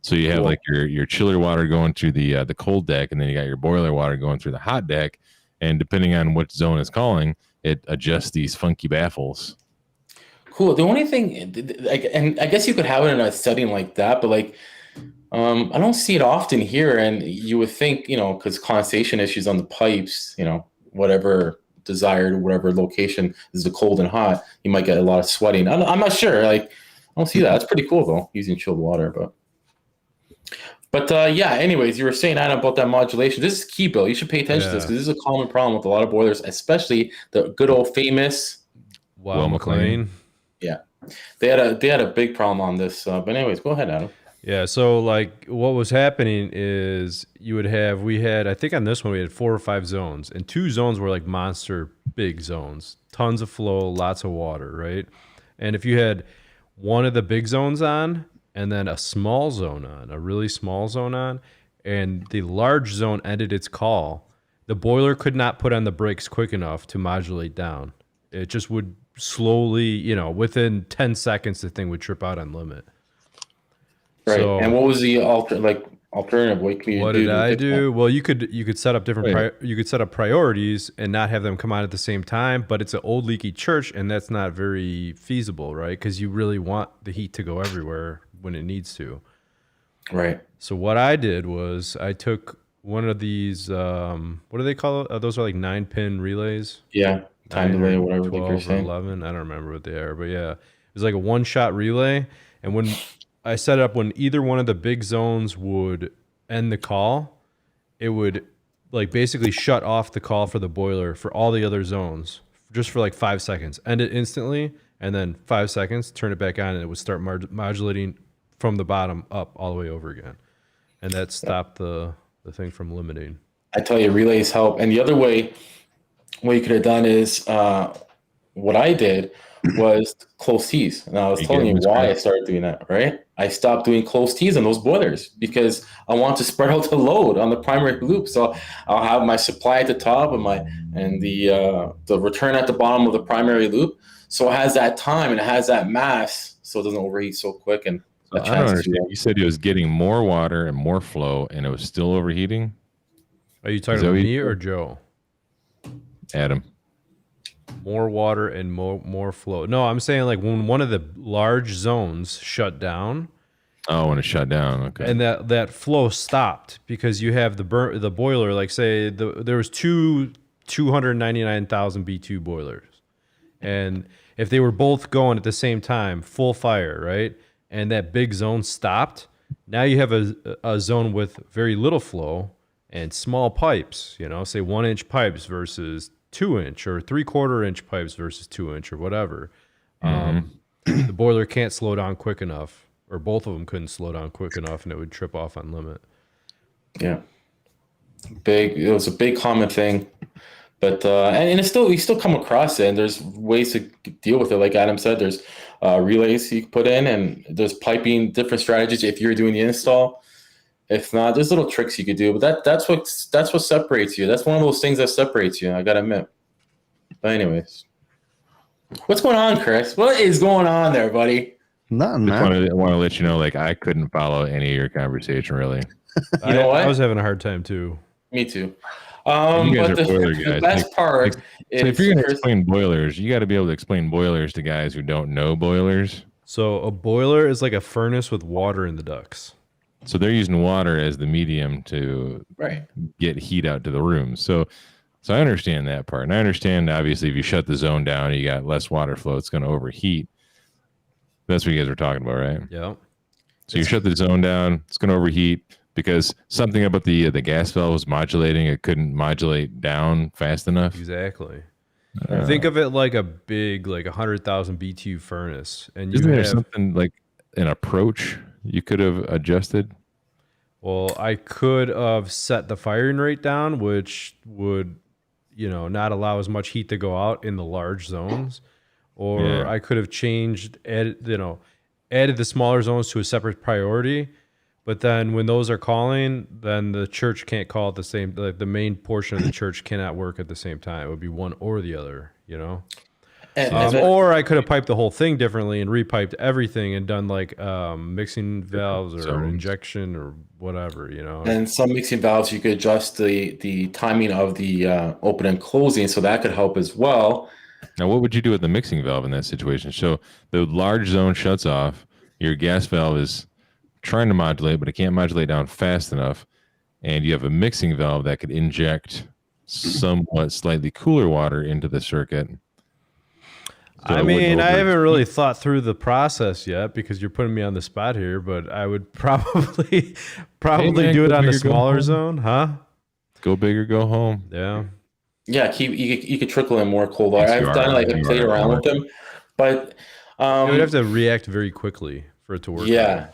So you have like your chiller water going through the cold deck, and then you got your boiler water going through the hot deck. And depending on which zone is calling, it adjusts these funky baffles. Cool. The only thing, and I guess you could have it in a setting like that, but like, I don't see it often here. And you would think, because condensation issues on the pipes, whatever desired, whatever location is the cold and hot, you might get a lot of sweating. I'm not sure. Like, I don't see that. That's pretty cool though, using chilled water. But yeah. Anyways, you were saying Adam about that modulation. This is key, Bill. You should pay attention to this because this is a common problem with a lot of boilers, especially the good old famous Well McLean. Yeah, they had a big problem on this. But anyways, go ahead, Adam. Yeah, so like what was happening is we had I think on this one we had 4 or 5 zones, and 2 zones were like monster big zones, tons of flow, lots of water, right? And if you had one of the big zones on and then a small zone on, a really small zone on, and the large zone ended its call, the boiler could not put on the brakes quick enough to modulate down. It just would slowly, within 10 seconds, the thing would trip out on limit. Right. So, and what was the alternative? What did I do? Well, you could set up you could set up priorities and not have them come on at the same time, but it's an old leaky church, and that's not very feasible, right? Because you really want the heat to go everywhere when it needs to. Right. So what I did was I took one of these, what do they call it? Those are like 9-pin relays. Yeah. Time delay, whatever 12 or 11. I don't remember what they are, but yeah, it was like a 1-shot relay. And when I set it up, when either one of the big zones would end the call, it would like basically shut off the call for the boiler for all the other zones just for like 5 seconds, end it instantly, and then 5 seconds, turn it back on, and it would start modulating from the bottom up all the way over again. And that stopped the thing from limiting. I tell you, relays help. And the other way, what you could have done is what I did was close tees. And I was telling you why I started doing that, right? I stopped doing close tees on those boilers because I want to spread out the load on the primary loop. So I'll have my supply at the top and the return at the bottom of the primary loop. So it has that time and it has that mass, so it doesn't overheat so quick. And I don't understand. You said it was getting more water and more flow, and it was still overheating. Are you talking about me or Joe? Adam. More water and more flow. No, I'm saying like when one of the large zones shut down. Oh, when it shut down, okay. And that flow stopped because you have the boiler. Like say there was 299,000 B2 boilers, and if they were both going at the same time, full fire, right? And that big zone stopped, now you have a zone with very little flow and small pipes, you know, say 1-inch pipes versus 2-inch or 3/4-inch pipes versus 2-inch or whatever. The boiler can't slow down quick enough, or both of them couldn't slow down quick enough, and it would trip off on limit. Yeah. It was a big common thing. But and it's still, you still come across it, and there's ways to deal with it. Like Adam said, there's relays you can put in, and there's piping, different strategies if you're doing the install. If not, there's little tricks you could do. But that's what separates you. That's one of those things that separates you, I gotta admit. But anyways, what's going on, Chris? What is going on there, buddy? Nothing, I man. want to let you know, like, I couldn't follow any of your conversation, really. You know what? I was having a hard time too. Me too. You guys But are boiler guys. the best part is, So if you're going to explain boilers, you got to be able to explain boilers to guys who don't know boilers. So a boiler is like a furnace with water in the ducts. So they're using water as the medium to right. get heat out to the room. So I understand that part. And I understand, obviously, if you shut the zone down, you got less water flow, it's going to overheat. That's what you guys were talking about, right? Yeah. So you shut the zone down, it's going to overheat because something about the gas valve was modulating. It couldn't modulate down fast enough. Exactly. Think of it like a big, like 100,000 BTU furnace, and you Isn't there have something like an approach you could have adjusted? Well, I could have set the firing rate down, which would, you know, not allow as much heat to go out in the large zones, or I could have added the smaller zones to a separate priority. But then when those are calling, then the church can't call at the same, like the main portion of the church cannot work at the same time. It would be one or the other, you know? Or I could have piped the whole thing differently and repiped everything and done like mixing valves or injection or whatever, you know? And some mixing valves, you could adjust the timing of the open and closing, so that could help as well. Now, what would you do with the mixing valve in that situation? So the large zone shuts off, your gas valve is trying to modulate, but it can't modulate down fast enough. And you have a mixing valve that could inject somewhat slightly cooler water into the circuit. So I mean, I haven't really thought through the process yet because you're putting me on the spot here, but I would probably do it on the smaller zone, huh? Go big or go home. Yeah. Yeah, you could trickle in more cold water. I've done like played around with them, but you would have to react very quickly for it to work. Yeah.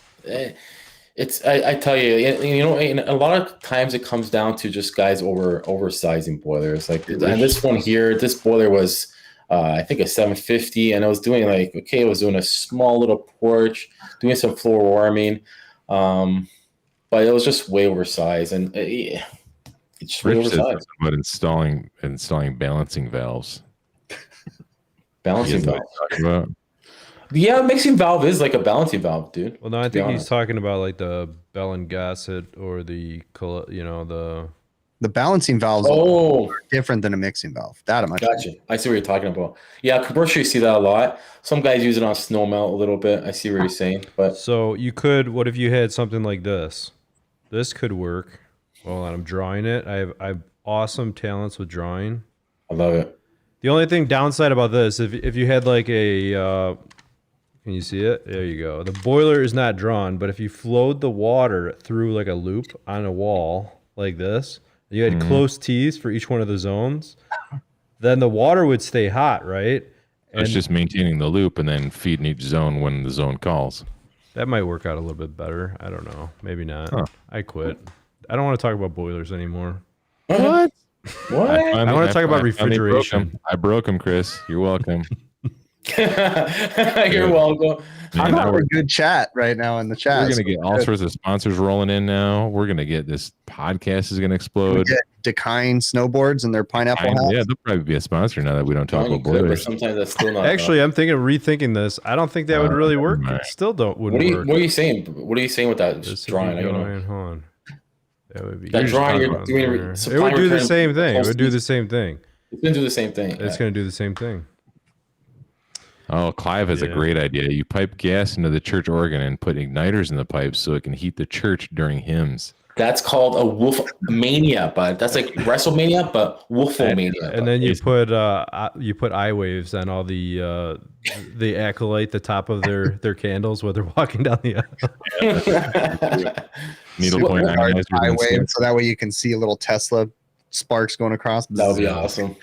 It's I tell you, you know, a lot of times it comes down to just guys oversizing boilers. Like, and this one here, this boiler was I think a 750, and I was doing it was doing a small little porch, doing some floor warming, but it was just way oversized, and it's just way oversized. About installing balancing valves. Balancing valves. Yeah, mixing valve is like a balancing valve, dude. Well, no, I think he's talking about like the Bell and Gossett or the balancing valves are different than a mixing valve. Gotcha. I see what you're talking about. Yeah, commercially you see that a lot. Some guys use it on snow melt a little bit. I see what you're saying, but so you could. What if you had something like this? This could work. Well, I'm drawing it. I have awesome talents with drawing. I love it. The only thing downside about this, if you had like a can you see it? There you go. The boiler is not drawn, but if you flowed the water through like a loop on a wall like this, you had close T's for each one of the zones, then the water would stay hot, right? And it's just maintaining the loop and then feeding each zone when the zone calls. That might work out a little bit better. I don't know. Maybe not. Huh. I quit. I don't want to talk about boilers anymore. What? I want to talk about refrigeration. I broke them, Chris. You're welcome. You're welcome. I'm having a good chat right now in the chat. We're gonna get all sorts of sponsors rolling in now. We're gonna get this podcast is gonna explode. Get Decaying snowboards and their pineapple hats. Yeah, they'll probably be a sponsor now that we don't talk about boilers. Sometimes that's still not. Actually, I'm thinking of rethinking this. I don't think that would really work. It still wouldn't work. What are you saying? What are you saying with that drawing? Hold on. That would be that drawing. You're doing it would do the same thing. It would do the same thing. It's gonna do the same thing. It's gonna do the same thing. Oh, Clive has a great idea. You pipe gas into the church organ and put igniters in the pipes so it can heat the church during hymns. That's called a wolf mania, bud. That's like WrestleMania, but wolfomania. And then you put eye waves on all the acolyte the top of their candles while they're walking down the aisle. Needlepoint eye wave, so that way you can see a little Tesla sparks going across. That would be awesome.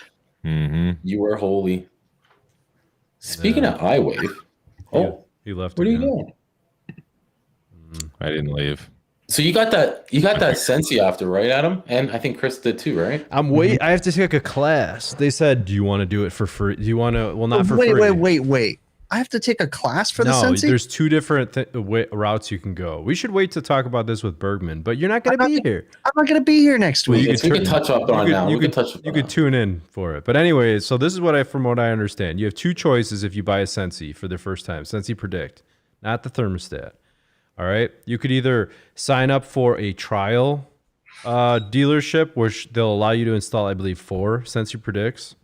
Mm-hmm. You are holy. Speaking of eye wave, he left. Where are you going? I didn't leave. So you got that Sensi after, right, Adam? And I think Chris did too, right? I have to take a class. They said, "Do you want to do it for free? Do you want to? Well, not for free." Wait. I have to take a class for the Sensi? There's two different routes you can go. We should wait to talk about this with Bergman, but you're not going to be here. I'm not going to be here next week. We can touch up on now. You could tune in for it. But anyway, so this is from what I understand. You have two choices if you buy a Sensi for the first time. Sensi Predict, not the thermostat. All right. You could either sign up for a trial dealership, which they'll allow you to install, I believe, 4 Sensi Predicts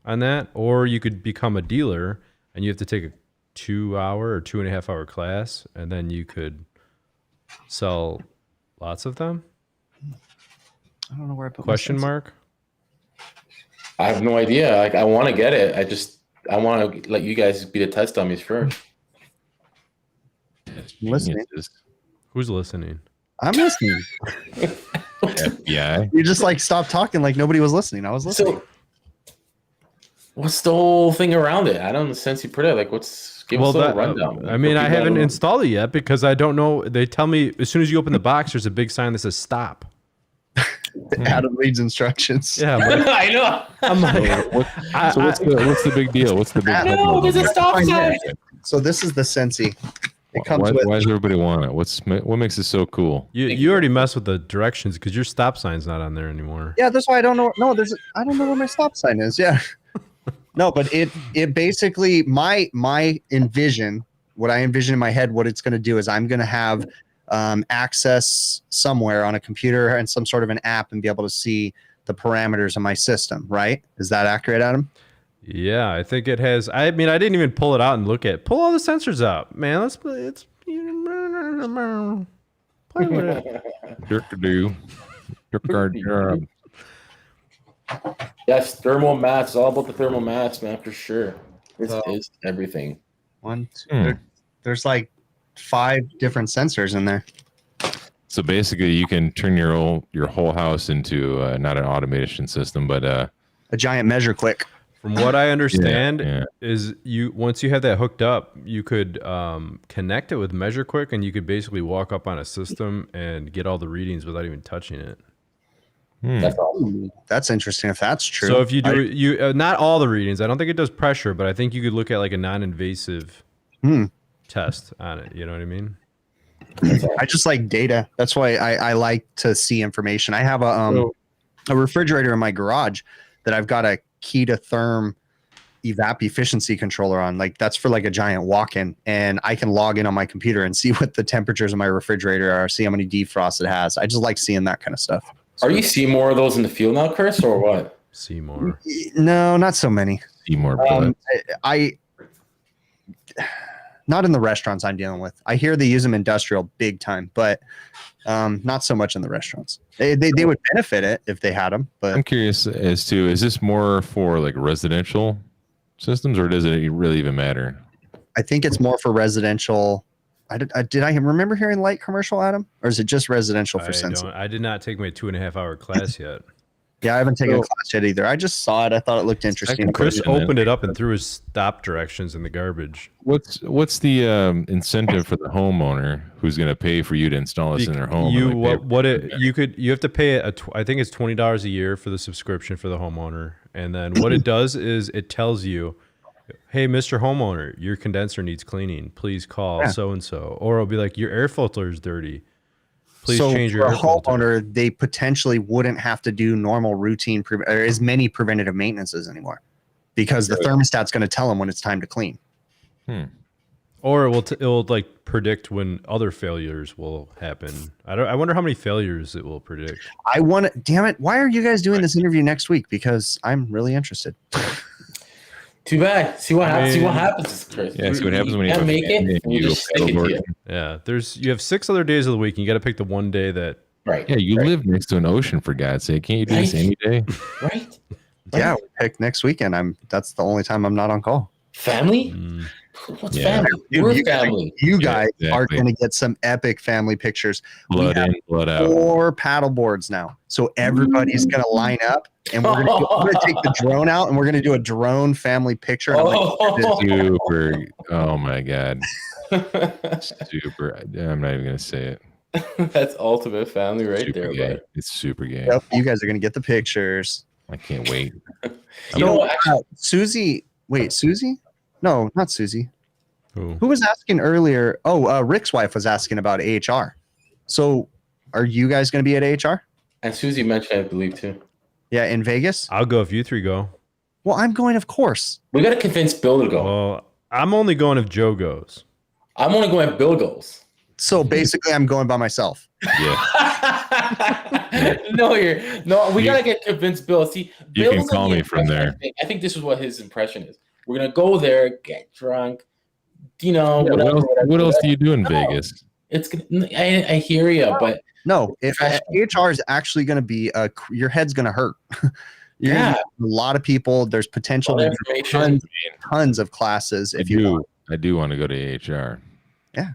on that, or you could become a dealer and you have to take a 2-hour or 2.5-hour class, and then you could sell lots of them. I don't know where I put question mark. I have no idea. Like, I want to get it. I want to let you guys be the test dummies first. Listening. Who's listening? I'm listening. Yeah. You just stopped talking like nobody was listening. I was listening. So, what's the whole thing around it? I don't know. Sensi Predict. Like, give us a rundown. I mean, I haven't installed it yet because I don't know. They tell me as soon as you open the box, there's a big sign that says stop. Adam reads instructions. Yeah, I know. I'm like, what's the big deal? What's the big deal? No, there's a stop sign. So this is the Sensi. It comes why with. does everybody want it? What makes it so cool? You already messed with the directions because your stop sign's not on there anymore. Yeah, that's why I don't know. No, I don't know where my stop sign is. Yeah. No, but it basically what I envision in my head, what it's going to do is I'm going to have access somewhere on a computer and some sort of an app and be able to see the parameters of my system, right? Is that accurate, Adam? Yeah, I think it has. I mean, I didn't even pull it out and look at. Pull all the sensors out, man. Let's play. It's play with it. Jerk-a-doo. Yes, thermal mass. It's all about the thermal mass, man, for sure. This is everything. There's 5 different sensors in there. So basically, you can turn your whole house into not an automation system, but a giant measure quick. From what I understand, is once you have that hooked up, you could connect it with MeasureQuick, and you could basically walk up on a system and get all the readings without even touching it. That's awesome. That's interesting. If that's true. So if you do not all the readings, I don't think it does pressure, but I think you could look at a non-invasive test on it. You know what I mean? I just like data. That's why I like to see information. I have a refrigerator in my garage that I've got a key to therm evap efficiency controller on. That's for a giant walk-in, and I can log in on my computer and see what the temperatures of my refrigerator are, see how many defrosts it has. I just like seeing that kind of stuff. Are you seeing more of those in the field now, Chris, or what? See more? No, not so many. See more. I not in the restaurants I'm dealing with. I hear they use them industrial big time, but not so much in the restaurants. They would benefit it if they had them. But I'm curious as to, is this more for residential systems, or does it really even matter? I think it's more for residential. Did I remember hearing light commercial, Adam, or is it just residential for Sensi? I did not take my 2.5-hour class yet. Yeah, I haven't taken a class yet either. I just saw it. I thought it looked interesting. Chris opened it up and threw his stop directions in the garbage. What's the incentive for the homeowner who's going to pay for you to install this in their home? You have to pay I think it's $20 a year for the subscription for the homeowner, and then what it does is it tells you, hey, Mr. Homeowner, your condenser needs cleaning. Please call so and so, or it'll be like your air filter is dirty. Please change your air filter. Homeowner, they potentially wouldn't have to do normal routine or as many preventative maintenances anymore, because the thermostat's going to tell them when it's time to clean. Or it will predict when other failures will happen. I wonder how many failures it will predict. Damn it! Why are you guys doing this interview next week? Because I'm really interested. Too bad. See what happens, Chris. Yeah, see what happens when you can't make it. You just stick it to you. Yeah, you have 6 other days of the week. And you got to pick the one day that Right. Yeah, you right, live next to an ocean, for God's sake. Can't you do this any day? right. Yeah, we picked next weekend. That's the only time I'm not on call. Family? Mm. What's Yeah. family? Dude, We're family. You Yeah, guys are exactly. going to get some epic family pictures. Blood we have in, blood out. 4 paddle boards now, so everybody's going to line up, and I'm going to take the drone out, and we're going to do a drone family picture. And Super. Oh my God. Super. I'm not even gonna say it. That's ultimate family right Super there, gay. bud. It's super gay. Yep, you guys are going to get the pictures. I can't wait. You know what? Actually, Susie. Wait, Susie? No, not Susie. Who? Who was asking earlier? Oh, Rick's wife was asking about AHR. So, are you guys going to be at AHR? and Susie mentioned, I believe, too. Yeah, in Vegas. I'll go if you 3 go. Well, I'm going, of course. We got to convince Bill to go. Well, I'm only going if Joe goes. I'm only going if Bill goes. So basically, I'm going by myself. Yeah. We gotta get convinced Bill. See, You Bill's can call under me the from impression, there. I think this is what his impression is. We're gonna go there, get drunk, whatever. What else do you do in No. Vegas? It's gonna. I hear you, but No, if AHR is actually going to be your head's going to hurt. You're gonna get a lot of people. There's potential all to the do information. tons of classes. If you I do want to go to AHR. Yeah.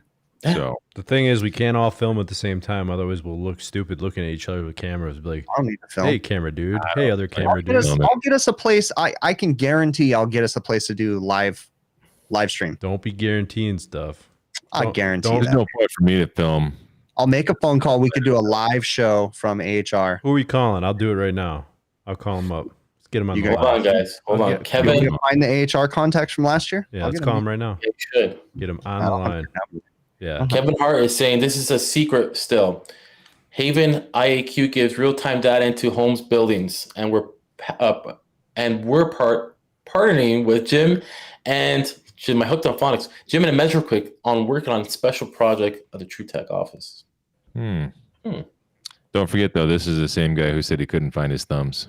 So The thing is, we can't all film at the same time. Otherwise, we'll look stupid looking at each other with cameras. Be like, I don't need to film. hey, camera dude. Hey, other camera dude. I'll get us a place. I can guarantee I'll get us a place to do live stream. Don't be guaranteeing stuff. I guarantee don't- there's that. no point for me to film. I'll make a phone call. We could do a live show from AHR. Who are we calling? I'll do it right now. I'll call him up. Let's get him on You the guys- Hold on, line. guys. Hold on, Okay. You Kevin. want me to find the AHR contacts from last year? Yeah, I'll let's get call them. him right now. You should. Get him on I the don't line. know. Yeah. Kevin Hart is saying this is a secret still. Haven IAQ gives real-time data into homes buildings, and we're partnering with Jim. I hooked on phonics. Jim and Measure Quick on working on special project at the True Tech office. Don't forget though, this is the same guy who said he couldn't find his thumbs.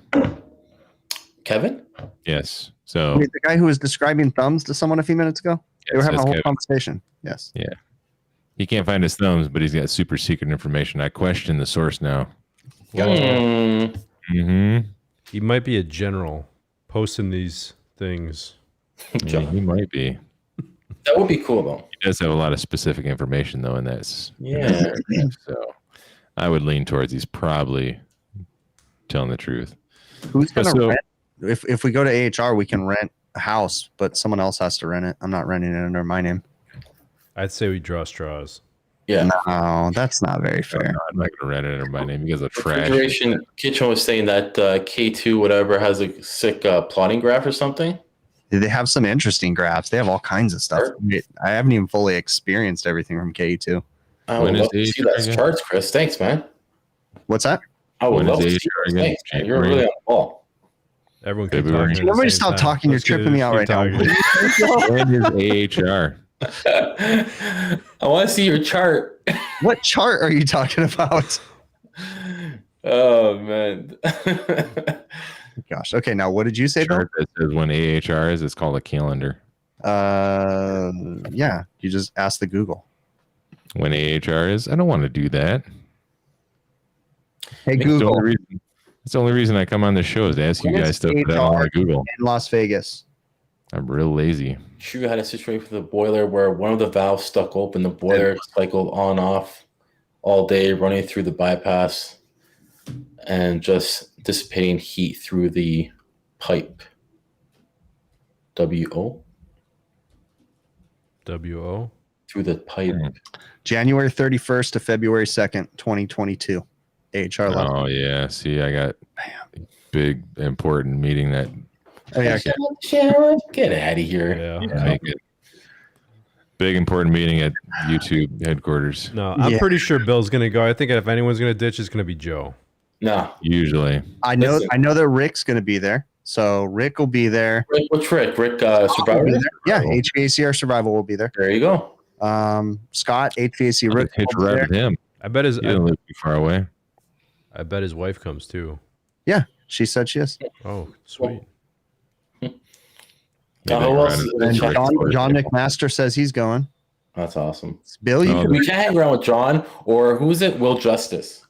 Kevin? Yes. So Wait, the guy who was describing thumbs to someone a few minutes ago? They were having a that's whole Kevin. conversation. Yes. He can't find his thumbs, but he's got super secret information. I question the source now. Hmm. He might be a general posting these things. Yeah, he might be. That would be cool, though. He does have a lot of specific information though, and that's Yeah. So I would lean towards he's probably telling the truth. Who's going to So- rent? If we go to AHR, we can rent a house, but someone else has to rent it. I'm not renting it under my name. I'd say we draw straws. Yeah. No, that's not very fair. I'm not gonna rent it under my name. You guys are trash. Refrigeration Kitchen was saying that K2 whatever has a sick plotting graph or something. They have some interesting graphs. They have all kinds of stuff. Sure. I haven't even fully experienced everything from K2. I When would is love to see AHR that again? charts, Chris. Thanks, man. What's that? I would When love is to see AHR those. again? Thanks, man. You're January? really on the ball. Everyone keep February. talking. at the Everybody same stop time. talking. You're Let's do tripping me this. out Keep right now. talking. When is AHR? I want to see your chart. What chart are you talking about? Oh man. Gosh. Okay. Now, what did you say, Bill? Chart that says when AHR is, it's called a calendar. Yeah. You just ask the Google. When AHR is, I don't want to do that. Hey, It's the Google only reason, it's the only reason I come on this show is to ask you When guys is stuff that I don't want to Google. in Las Vegas. I'm real lazy. True had a situation with the boiler where one of the valves stuck open. The boiler cycled on off all day, running through the bypass and just dissipating heat through the pipe. WO? WO. Through the pipe. January 31st to February 2nd, 2022. AHR level. Oh yeah. See, I got a big important meeting that Oh, yeah. Get out of here. Yeah. make it. Big important meeting at YouTube headquarters. No, I'm Yeah. pretty sure Bill's gonna go. I think if anyone's gonna ditch, it's gonna be Joe. No. Usually. I know. Listen. I know that Rick's going to be there. So Rick will be there. What's Rick? Rick Survivor? Yeah. HVACR Survival will be there. There you go. Scott, HVAC I'll Rick. just hitch a will be ride there. with him. I bet his. He doesn't live too far away. I bet his wife comes too. Yeah. She said she is. Oh, sweet. Maybe Who I else ride is it. in the And chat? John McMaster says he's going. That's awesome. Bill, you Oh, can We can't hang around with John or who's it? Will Justice.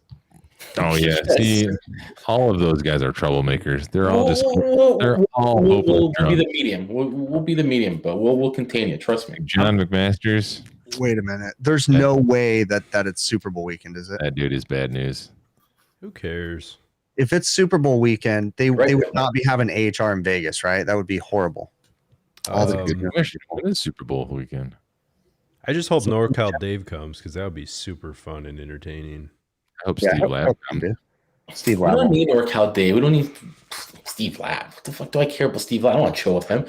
Oh yeah, see, all of those guys are troublemakers. They're all just they're all We'll hopeless be drunk. the medium. We'll be the medium, but we'll contain you. Trust me. John McMasters, Wait a minute. There's no way that it's Super Bowl weekend, is it? that dude is bad news. Who cares? If it's Super Bowl weekend, they Right. would not be having AHR in Vegas, right? That would be horrible. All the good Question: When is Super Bowl weekend? I just hope NorCal Dave comes because that would be super fun and entertaining. I hope Yeah, Steve Lapp comes. Steve We don't Lapp. need NorCal Day. We don't need Steve Lapp. What the fuck do I care about Steve Lapp? I don't want to chill with him.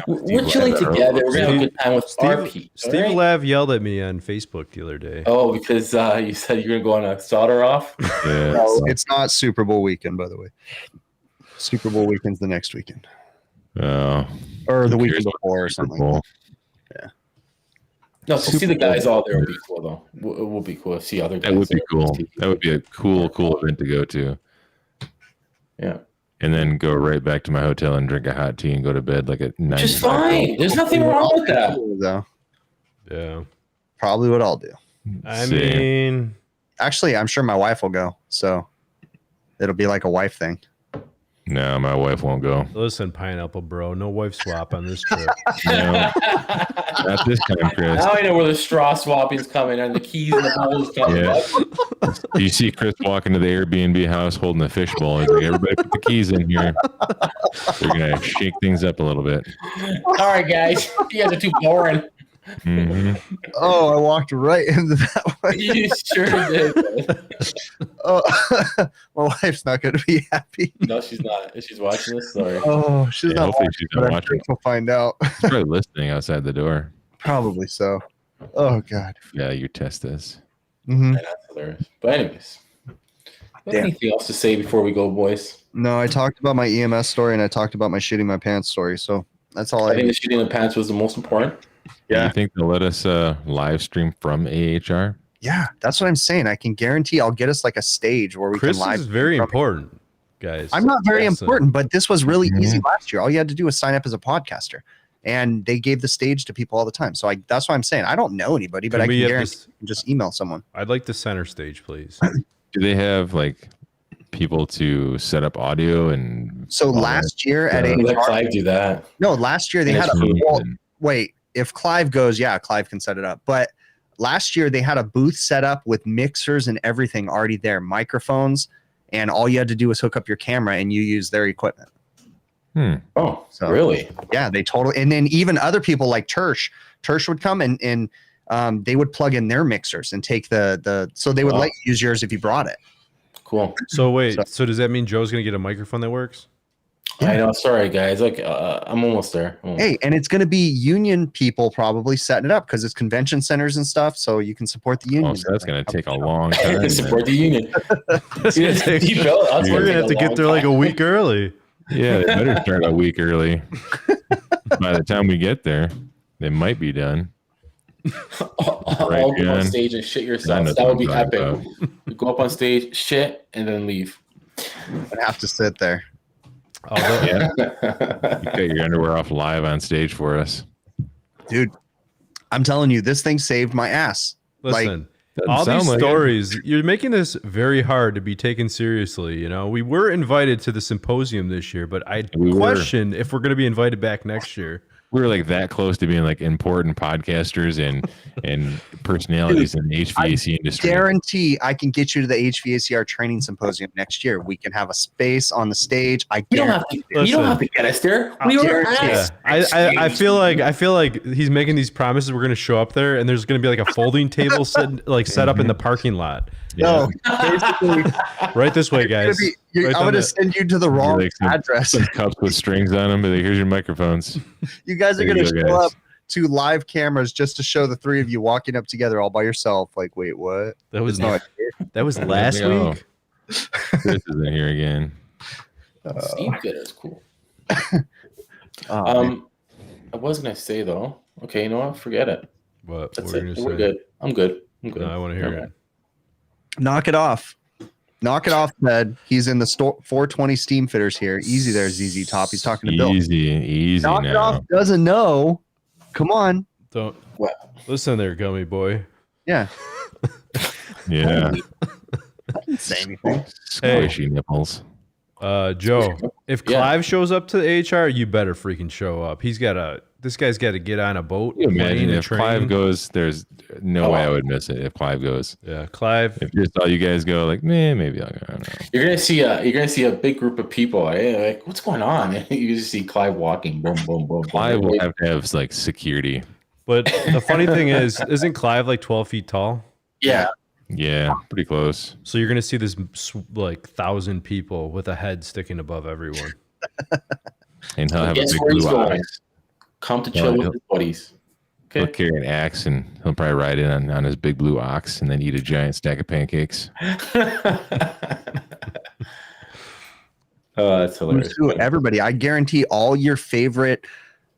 We're chilling together. We're gonna have a good time with RP. Steve Lav yelled at me on Facebook the other day. Oh, because you said you're gonna go on a solder off. Yeah, No, it's not Super Bowl weekend, by the way. Super Bowl weekend's the next weekend, or the Who weekend cares before, or Super something. Bowl. No, to see the guys all there would be cool though. It will be cool to see other guys. That would be there. cool. That would be a cool event to go to. Yeah. And then go right back to my hotel and drink a hot tea and go to bed like at 9. Just fine. There's nothing wrong with that. Though. Yeah. Probably what I'll do. I See. mean, Actually, I'm sure my wife will go, so it'll be like a wife thing. No, my wife won't go. listen, Pineapple Bro, no wife swap on this trip. No, not this time, Chris. Now I know where the straw swapping's coming and the keys and the bowls coming. Yeah. You see Chris walk into the Airbnb house holding the fishbowl. He's like, everybody put the keys in here. We're going to shake things up a little bit. All right, guys. You guys are too boring. hmm Oh, I walked right into that way. You sure did. Oh, my wife's not going to be happy. No, she's not. If she's watching this, sorry. Oh, she's Yeah, not hopefully watching, she's but not I'm watching. sure we'll find out. She's probably listening outside the door. Probably so. Oh, God. Yeah, you test this. Hmm. That's hilarious. But anyways, Damn. anything else to say before we go, boys? No, I talked about my EMS story and I talked about my shitting my pants story. So that's all I I think the shooting in the pants was the most important. Yeah. You think they'll let us live stream from AHR? Yeah, that's what I'm saying. I can guarantee I'll get us like a stage where we Chris can live. is very from it. important, guys. I'm not very Listen. important, but this was really Mhm. easy last year. All you had to do was sign up as a podcaster, and they gave the stage to people all the time. So that's why I'm saying I don't know anybody, but Can I we can have guarantee this- I can just email someone. I'd like the center stage, please. Do they have like people to set up audio and So last year at Let AHR, Clive do that. no, last year they had a Smooth well, and- wait. If Clive goes, yeah, Clive can set it up. But last year they had a booth set up with mixers and everything already there, microphones, and all you had to do was hook up your camera and you use their equipment. Oh, So- really? Yeah, they totally. And then even other people like Tersh would come and they would plug in their mixers and take the so they would Wow. let you use yours if you brought it. Cool. So wait, So- so does that mean Joe's gonna get a microphone that works? I know. Sorry, guys. Like, I'm almost there. Hey, and it's going to be union people probably setting it up because it's convention centers and stuff, so you can support the union. Oh, so that's going to take a long I time. can support the union. That's gonna take- We're gonna have to get there like a week early. Yeah, they better start a week early. By the time we get there, they might be done. I'll Right, go on Jen? stage and shit I know yourself. That would be what I'm epic. talking You go up on stage, shit, and then leave. I'd have to sit there. Although, Yeah, you cut your underwear off live on stage for us. Dude, I'm telling you, this thing saved my ass. listen, Doesn't all sound these like it. stories, you're making this very hard to be taken seriously. You know, we were invited to the symposium this year, but I We were. question if we're going to be invited back next year. We were like that close to being like important podcasters and personalities in the HVAC industry. Guarantee I can get you to the HVACR training symposium next year. We can have a space on the stage. I You don't have guarantee. to. You don't have to get us there. We were guarantee it. asked. I feel like he's making these promises. We're going to show up there, and there's going to be like a folding table set up in the parking lot. No, basically, Right this way, it's gonna guys. be- Right I'm down going to the- send you to the wrong like some- address. Some cups with strings on them, but like, here's your microphones. You guys are There going you to go, show guys. up to live cameras just to show the three of you walking up together all by yourself. Like, wait, what? That was No, last Oh. week. Chris is in here again. Steve did it. It's cool. oh, I was gonna say though. Okay, you know what? Forget it. What? That's what were it. you gonna We're say? good. I'm good. I'm good. No, I want to hear Never it. mind. knock it off. Knock it off, Ted. He's in the 420 steam fitters here. Easy there, ZZ Top. He's talking to Bill. Easy Knock it now. off doesn't know. Come on. Don't What? listen there, gummy boy. Yeah. Yeah. didn't say anything. Squishy nipples. Joe, if Clive shows up to the HR, you better freaking show up. This guy's got to get on a boat. Can you imagine if train. Clive goes, there's no way I would miss it if Clive goes. Yeah, Clive. If just all you guys go, like, man, maybe I'll go. I don't know. You're gonna see a big group of people. Like, what's going on? And you just see Clive walking. Boom, boom, boom. Clive will have to have like security. But the funny thing is, isn't Clive like 12 feet tall? Yeah. Yeah, pretty close. So you're gonna see this like 1,000 people with a head sticking above everyone. And he'll have a Guess big where he's blue going? ox. Come to chill with his buddies. He'll Okay. carry an axe and he'll probably ride in on his big blue ox and then eat a giant stack of pancakes. Oh, that's hilarious. Everybody, I guarantee all your favorite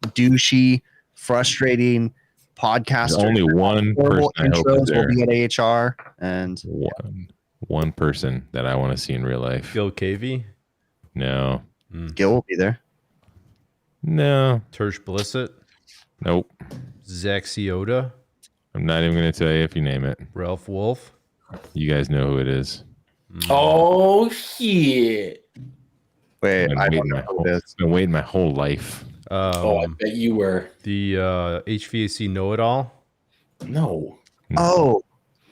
douchey, frustrating podcasters. There's only one person horrible I hope is intros will there. be at AHR, and One person that I want to see in real life. Gil KV, No. Gil will be there. No. Tersh Blissett, Nope. Zach Ciota, I'm not even going to tell you if you name it. Ralph Wolf. You guys know who it is. Oh shit! Wait, Been I don't waiting know my who whole- it is. been waiting my whole life. Oh, I bet you were. The HVAC know-it-all. No. Oh,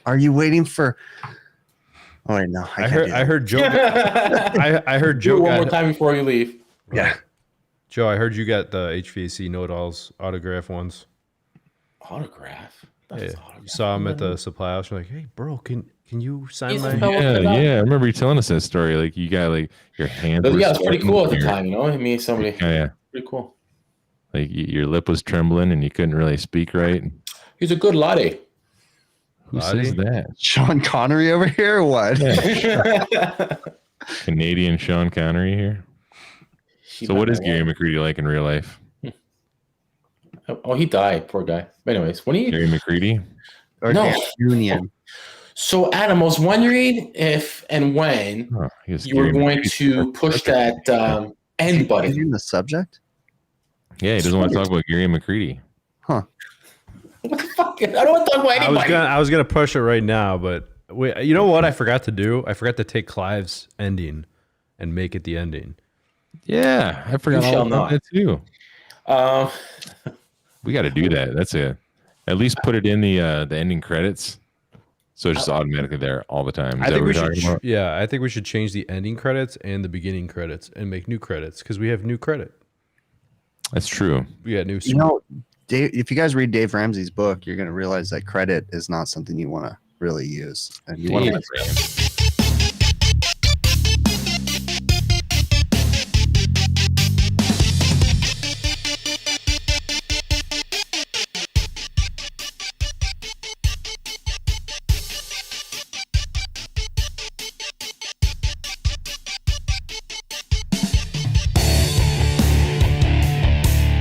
are you waiting for? Oh wait, no, I heard Joe. I heard Do it Joe one more got, time before you leave. Yeah. Joe. I heard you got the HVAC know-it-alls autograph ones. Autograph. That's Yeah, autograph. you saw him at the supply house. You're like, hey, bro, can you sign He's my? a fellow- Yeah. I remember you telling us that story. Like you got like your hands. But were yeah, it's pretty sweating, cool at the your- time, you know. Me, somebody. Yeah. Pretty cool. Like your lip was trembling and you couldn't really speak right. He's a good latte. Who says that? Sean Connery over here, or what? Canadian Sean Connery here. So what is Gary McCready like in real life? Oh, he died. Poor guy. But anyways, when he Gary McCready? Or No. Dan Union. so Adam, I was wondering if and when Oh, he was you were Gary going McCready. to push that end button. In the subject. Yeah, he doesn't want to talk about Gary McCready. What the fuck? I don't want to talk about anybody. I was gonna push it right now, but wait, you know what I forgot to do? I forgot to take Clive's ending and make it the ending. Yeah, I forgot You all shall about not. that too. Um, We got to do that. That's it. At least put it in the ending credits, so it's just automatically there all the time. Is I that think what we we're should. talking about? Yeah, I think we should change the ending credits and the beginning credits and make new credits because we have new credit. That's true. We got new. You know, Dave, if you guys read Dave Ramsey's book, you're going to realize that credit is not something you want to really use, and you want Damn, to.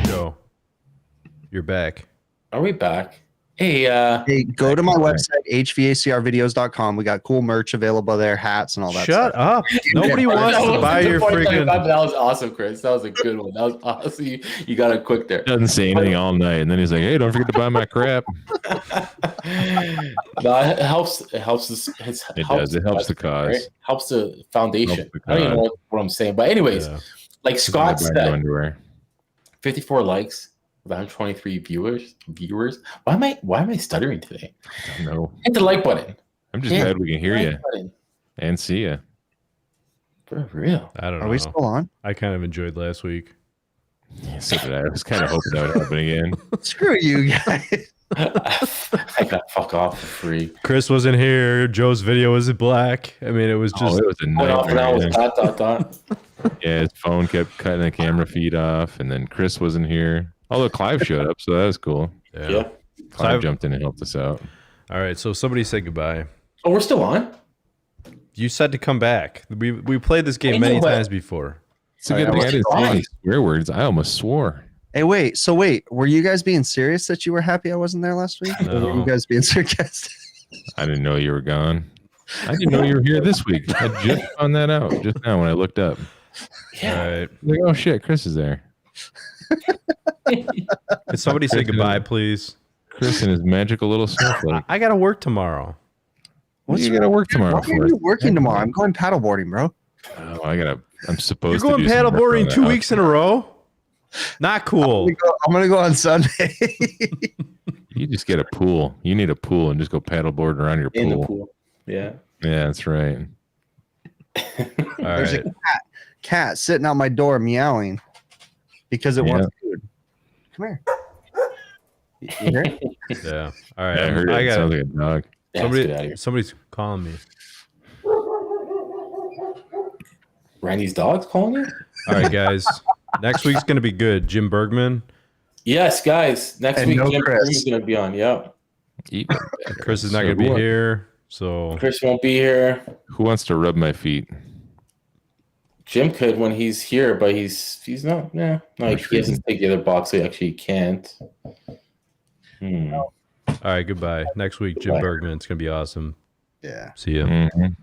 Joe, you're back. are we back? Hey, Hey, go to my website, hvacrvideos.com. We got cool merch available there, hats and all that Shut stuff. up! Nobody wants to buy your freaking. That was awesome, Chris. That was a good one. That was awesome. You got it quick there. Doesn't say anything all night, and then he's like, "Hey, don't forget to buy my crap." No, it helps. It helps. It does. It helps the cause. Right? Helps the foundation. Helps the I don't even cause. know what I'm saying, but anyways, Yeah. like Scott Buy your said, underwear. 54 likes, 123 viewers. Why am I stuttering today? I don't know. Hit the like button. I'm just Yeah. glad we can hear Like you button. and see you. For real. I don't know. Are we still on? I kind of enjoyed last week. Yeah, so did I. I was kind of hoping that would happen again. Screw you guys. I got fuck off for free. Chris wasn't here. Joe's video was black. I mean, it was Oh, just. it was a Went off and I was nightmare. dot. Yeah, his phone kept cutting the camera feed off, and then Chris wasn't here. Although Clive showed up, so that was cool. yeah. Yeah. Clive Clive- jumped in and helped us out. All right, so somebody say goodbye. Oh, we're still on? You said to come back. We played this I game know many it. times before. It's a good thing I didn't say any swear words. I almost swore. Hey, wait. So wait, were you guys being serious that you were happy I wasn't there last week? Or were No. you guys being sarcastic? I didn't know you were gone. I didn't know you were here this week. I just found that out just now when I looked up. Yeah. All right. Like, oh shit, Chris is there. Could somebody say goodbye, please? Chris and his magical little snowflake. I got to work tomorrow. What you gotta work tomorrow Why for? are you working tomorrow? I'm going paddleboarding, bro. Oh, I'm supposed You're to going do some work paddleboarding around the 2 house. weeks in a row? Not cool. I'm gonna go on Sunday. You just get a pool. You need a pool and just go paddleboard around your In pool. the pool. Yeah. Yeah, that's right. All There's right. a cat sitting out my door meowing because it wants food. Come here. You hear it? Yeah. All right. Yeah, I heard it. It sounds like a dog. Yeah, let's get out of here. Somebody's calling me. Randy's dog's calling you? All right, guys. Next week's gonna be good. Jim Bergman. Yes, guys. Next And week, no Jim Chris. is going to be on. Yep. Chris is not gonna be here. So Chris won't be here. Who wants to rub my feet? Jim could when he's here, but he's not. Yeah, like he hasn't taken the other box, so he actually can't. all right, goodbye. Next week, Jim Bergman. It's gonna be awesome. Yeah. See ya. Mhm.